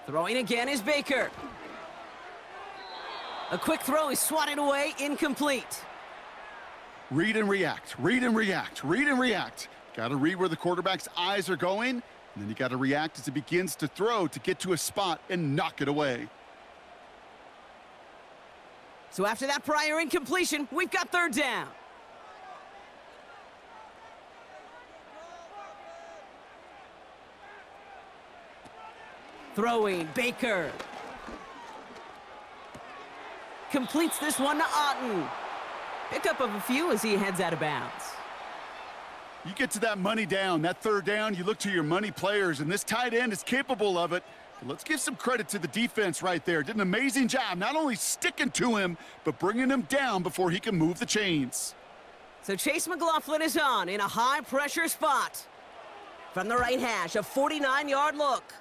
Throwing again is Baker. A quick throw is swatted away, incomplete. Read and react, read and react, read and react. Got to read where the quarterback's eyes are going, and then you got to react as he begins to throw to get to a spot and knock it away. So after that prior incompletion, we've got third down. Throwing, Baker. Completes this one to Otten. Pickup of a few as he heads out of bounds. You get to that money down, that third down, you look to your money players, and this tight end is capable of it. But let's give some credit to the defense right there. Did an amazing job, not only sticking to him, but bringing him down before he can move the chains. So Chase McLaughlin is on in a high-pressure spot. From the right hash, a 49-yard look.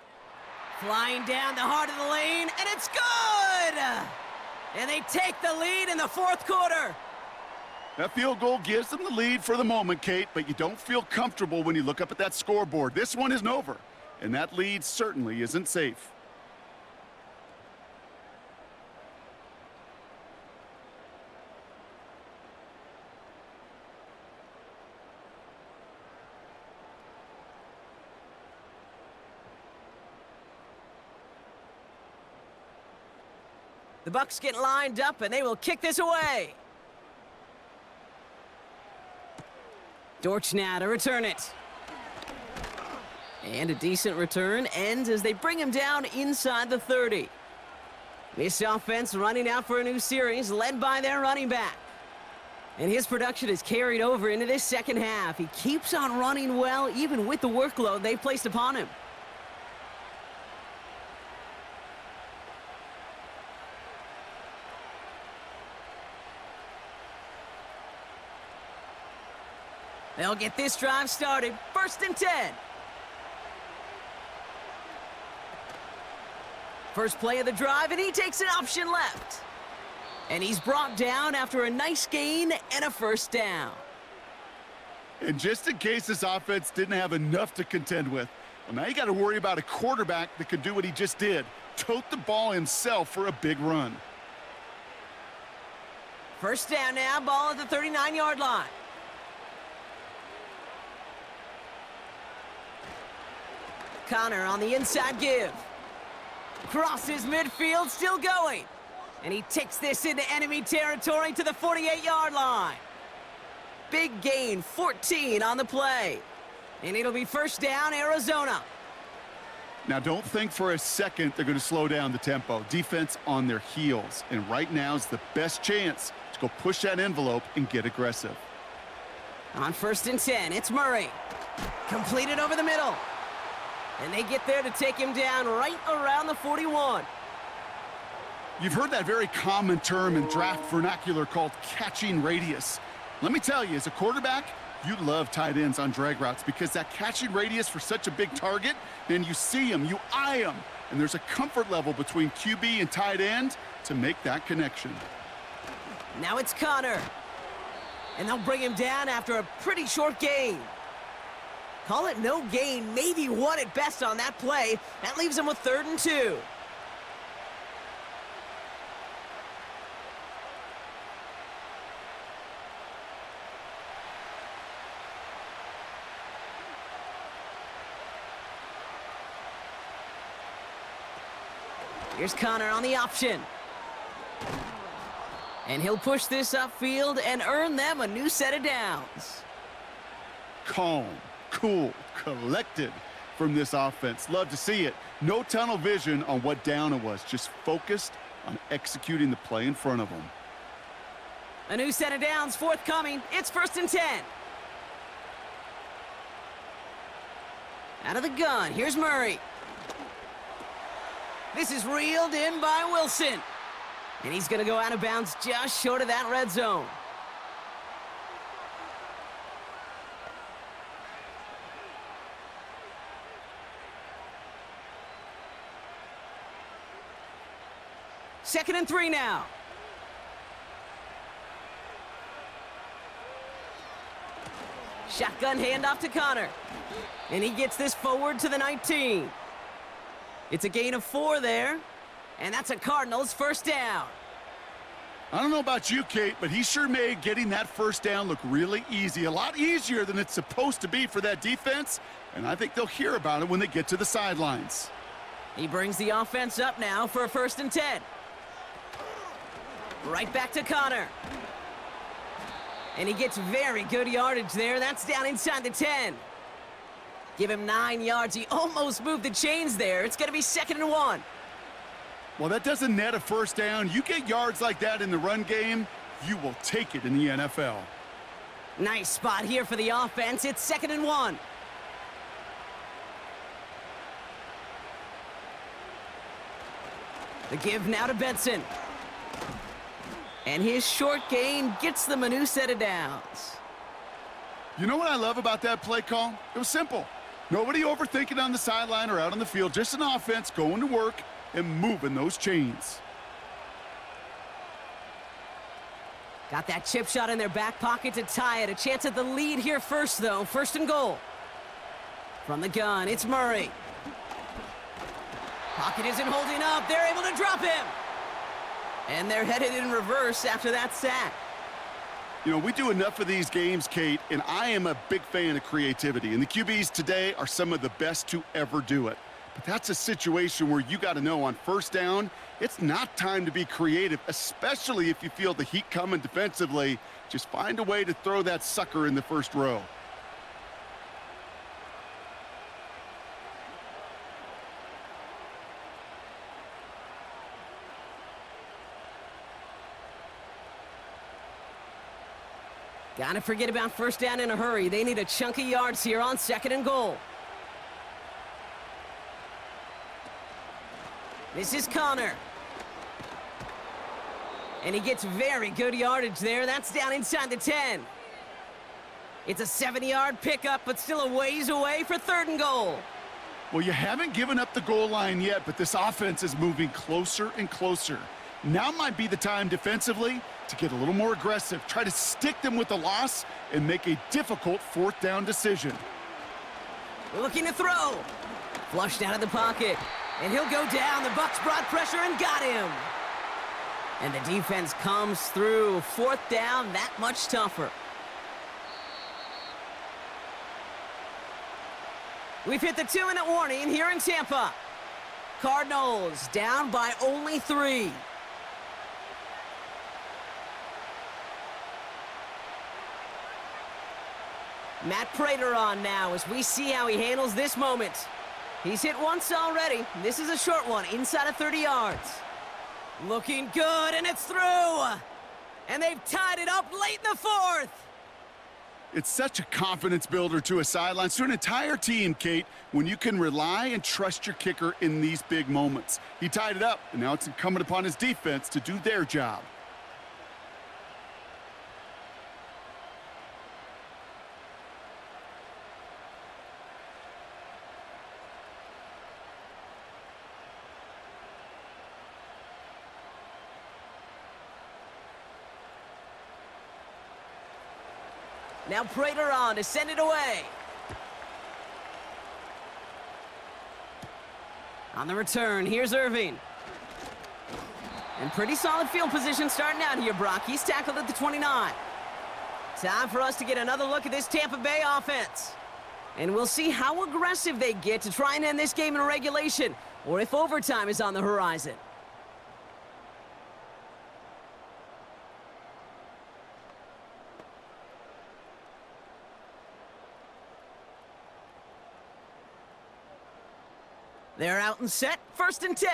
Flying down the heart of the lane, and it's good! And they take the lead in the fourth quarter. That field goal gives them the lead for the moment, Kate, but you don't feel comfortable when you look up at that scoreboard. This one isn't over, and that lead certainly isn't safe. The Bucs get lined up, and they will kick this away. Dortch now to return it. And a decent return ends as they bring him down inside the 30. This offense running out for a new series, led by their running back. And his production is carried over into this second half. He keeps on running well, even with the workload they placed upon him. They'll get this drive started. First and 10. First play of the drive, and he takes an option left. And he's brought down after a nice gain and a first down. And just in case this offense didn't have enough to contend with, well, now you got to worry about a quarterback that could do what he just did. Tote the ball himself for a big run. First down now, ball at the 39-yard line. Connor on the inside give. Crosses midfield, still going. And he takes this into enemy territory to the 48-yard line. Big gain, 14 on the play. And it'll be first down, Arizona. Now, don't think for a second they're going to slow down the tempo. Defense on their heels. And right now is the best chance to go push that envelope and get aggressive. On first and 10, it's Murray. Completed over the middle. And they get there to take him down right around the 41. You've heard that very common term in draft vernacular called catching radius. Let me tell you, as a quarterback, you love tight ends on drag routes because that catching radius for such a big target, then you see him, you eye him, and there's a comfort level between QB and tight end to make that connection. Now it's Connor. And they'll bring him down after a pretty short gain. Call it no gain, maybe one at best on that play. That leaves him with 3rd and 2. Here's Connor on the option. And he'll push this upfield and earn them a new set of downs. Calm, cool, collected from this offense. Love to see it. No tunnel vision on what down it was. Just focused on executing the play in front of them. A new set of downs forthcoming. It's 1st and 10. Out of the gun, here's Murray. This is reeled in by Wilson. And he's going to go out of bounds just short of that red zone. 2nd and 3 now. Shotgun handoff to Connor. And he gets this forward to the 19. It's a gain of 4 there. And that's a Cardinals first down. I don't know about you, Kate, but he sure made getting that first down look really easy. A lot easier than it's supposed to be for that defense. And I think they'll hear about it when they get to the sidelines. He brings the offense up now for a 1st and 10. Right back to Connor. And he gets very good yardage there. That's down inside the 10. Give him 9 yards. He almost moved the chains there. It's going to be 2nd and 1. Well, that doesn't net a first down. You get yards like that in the run game, you will take it in the NFL. Nice spot here for the offense. It's 2nd and 1. The give now to Benson. And his short gain gets them a new set of downs. You know what I love about that play call? It was simple. Nobody overthinking on the sideline or out on the field. Just an offense going to work and moving those chains. Got that chip shot in their back pocket to tie it. A chance at the lead here first, though. 1st and goal. From the gun, it's Murray. Pocket isn't holding up. They're able to drop him. And they're headed in reverse after that sack. You know, we do enough of these games, Kate, and I am a big fan of creativity. And the QBs today are some of the best to ever do it. But that's a situation where you got to know on first down, it's not time to be creative, especially if you feel the heat coming defensively. Just find a way to throw that sucker in the first row. Gotta forget about first down in a hurry. They need a chunk of yards here on 2nd and goal. This is Connor. And he gets very good yardage there. That's down inside the 10. It's a 70-yard pickup, but still a ways away for 3rd and goal. Well, you haven't given up the goal line yet, but this offense is moving closer and closer. Now might be the time defensively to get a little more aggressive, try to stick them with the loss, and make a difficult 4th down decision. Looking to throw. Flushed out of the pocket. And he'll go down. The Bucs brought pressure and got him. And the defense comes through. 4th down, that much tougher. We've hit the 2-minute warning here in Tampa. Cardinals down by only 3. Matt Prater on now as we see how he handles this moment. He's hit once already. This is a short one, inside of 30 yards. Looking good, and it's through. And they've tied it up late in the 4th. It's such a confidence builder to a sideline, to an entire team, Kate, when you can rely and trust your kicker in these big moments. He tied it up, and now it's incumbent upon his defense to do their job. Now Prater on to send it away. On the return, here's Irving. And pretty solid field position starting out here, Brock. He's tackled at the 29. Time for us to get another look at this Tampa Bay offense. And we'll see how aggressive they get to try and end this game in regulation, or if overtime is on the horizon. They're out and set, 1st and 10.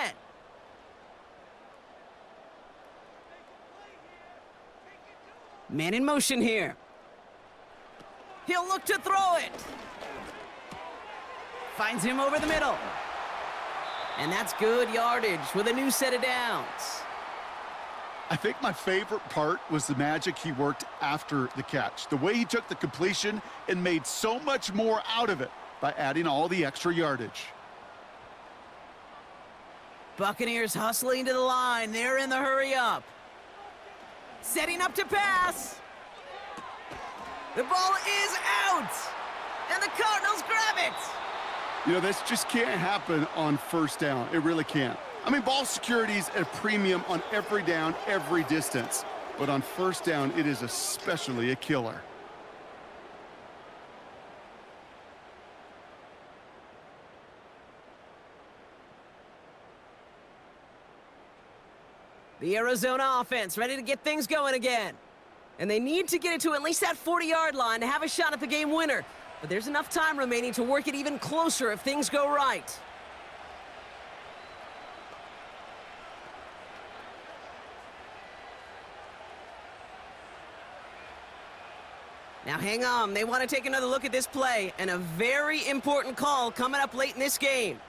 Man in motion here. He'll look to throw it. Finds him over the middle. And that's good yardage with a new set of downs. I think my favorite part was the magic he worked after the catch. The way he took the completion and made so much more out of it by adding all the extra yardage. Buccaneers hustling to the line. They're in the hurry up. Setting up to pass. The ball is out. And the Cardinals grab it. You know, this just can't happen on first down. It really can't. I mean, ball security is at a premium on every down, every distance. But on first down, it is especially a killer. The Arizona offense ready to get things going again. And they need to get it to at least that 40-yard line to have a shot at the game winner. But there's enough time remaining to work it even closer if things go right. Now hang on, they want to take another look at this play, and a very important call coming up late in this game.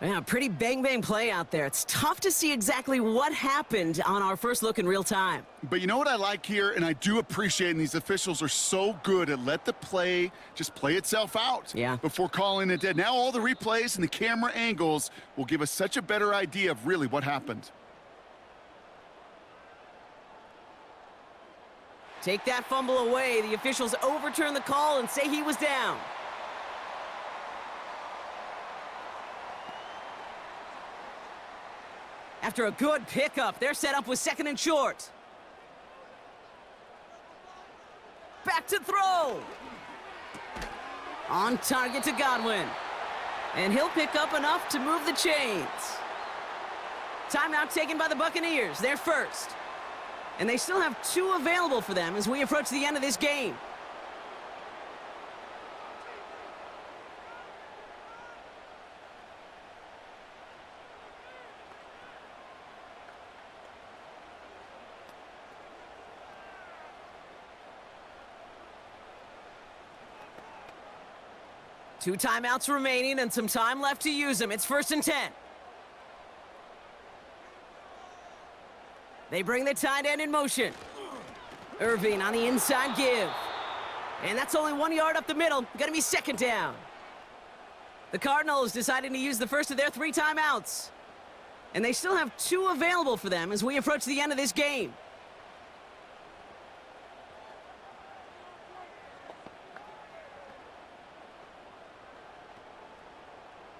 Yeah, pretty bang-bang play out there. It's tough to see exactly what happened on our first look in real time. But you know what I like here, and I do appreciate, and these officials are so good at let the play just play itself out before calling it dead. Now all the replays and the camera angles will give us such a better idea of really what happened. Take that fumble away. The officials overturn the call and say he was down. After a good pickup, they're set up with 2nd and short. Back to throw. On target to Godwin. And he'll pick up enough to move the chains. Timeout taken by the Buccaneers. They're first. And they still have 2 available for them as we approach the end of this game. Two timeouts remaining and some time left to use them. It's 1st and 10. They bring the tight end in motion. Irving on the inside give. And that's only 1 yard up the middle. Gonna be 2nd down. The Cardinals deciding to use the first of their 3 timeouts. And they still have 2 available for them as we approach the end of this game.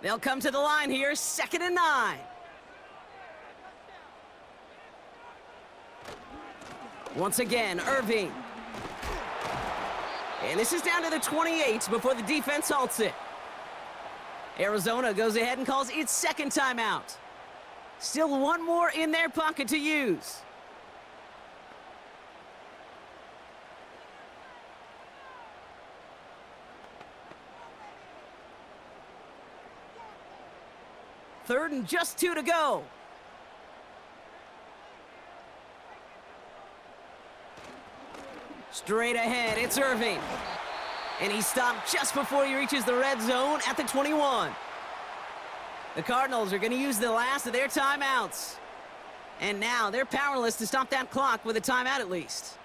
They'll come to the line here, 2nd and 9. Once again, Irving. And this is down to the 28 before the defense halts it. Arizona goes ahead and calls its 2nd timeout. Still 1 more in their pocket to use. Third and just 2 to go. Straight ahead, it's Irving. And he stopped just before he reaches the red zone at the 21. The Cardinals are going to use the last of their timeouts. And now they're powerless to stop that clock with a timeout at least.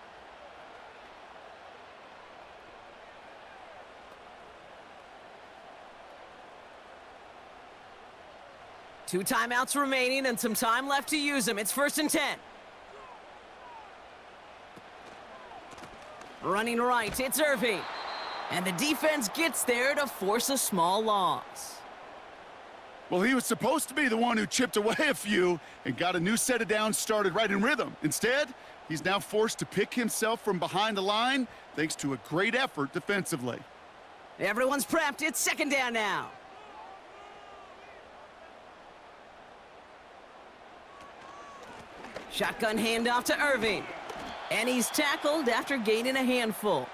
Two timeouts remaining and some time left to use them. It's 1st and 10. Running right, it's Irving. And the defense gets there to force a small loss. Well, he was supposed to be the one who chipped away a few and got a new set of downs started right in rhythm. Instead, he's now forced to pick himself from behind the line thanks to a great effort defensively. Everyone's prepped. It's 2nd down now. Shotgun handoff to Irving. And he's tackled after gaining a handful.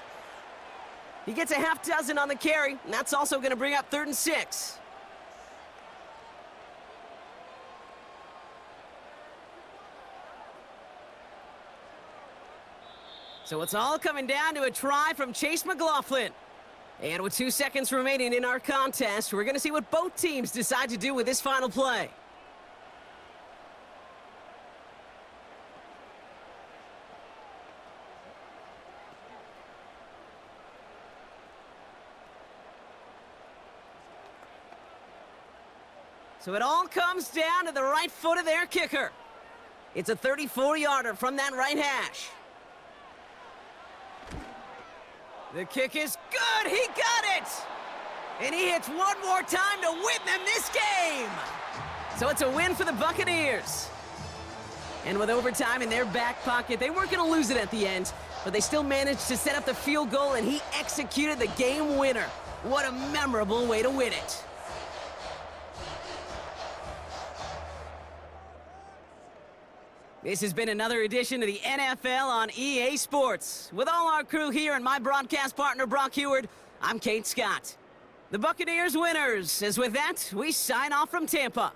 He gets a half dozen on the carry, and that's also going to bring up 3rd and 6. So it's all coming down to a try from Chase McLaughlin. And with 2 seconds remaining in our contest, we're going to see what both teams decide to do with this final play. So it all comes down to the right foot of their kicker. It's a 34-yarder from that right hash. The kick is good. He got it. And he hits one more time to win them this game. So it's a win for the Buccaneers. And with overtime in their back pocket, they weren't going to lose it at the end, but they still managed to set up the field goal, and he executed the game winner. What a memorable way to win it. This has been another edition of the NFL on EA Sports. With all our crew here and my broadcast partner, Brock Heward, I'm Kate Scott. The Buccaneers winners, as with that, we sign off from Tampa.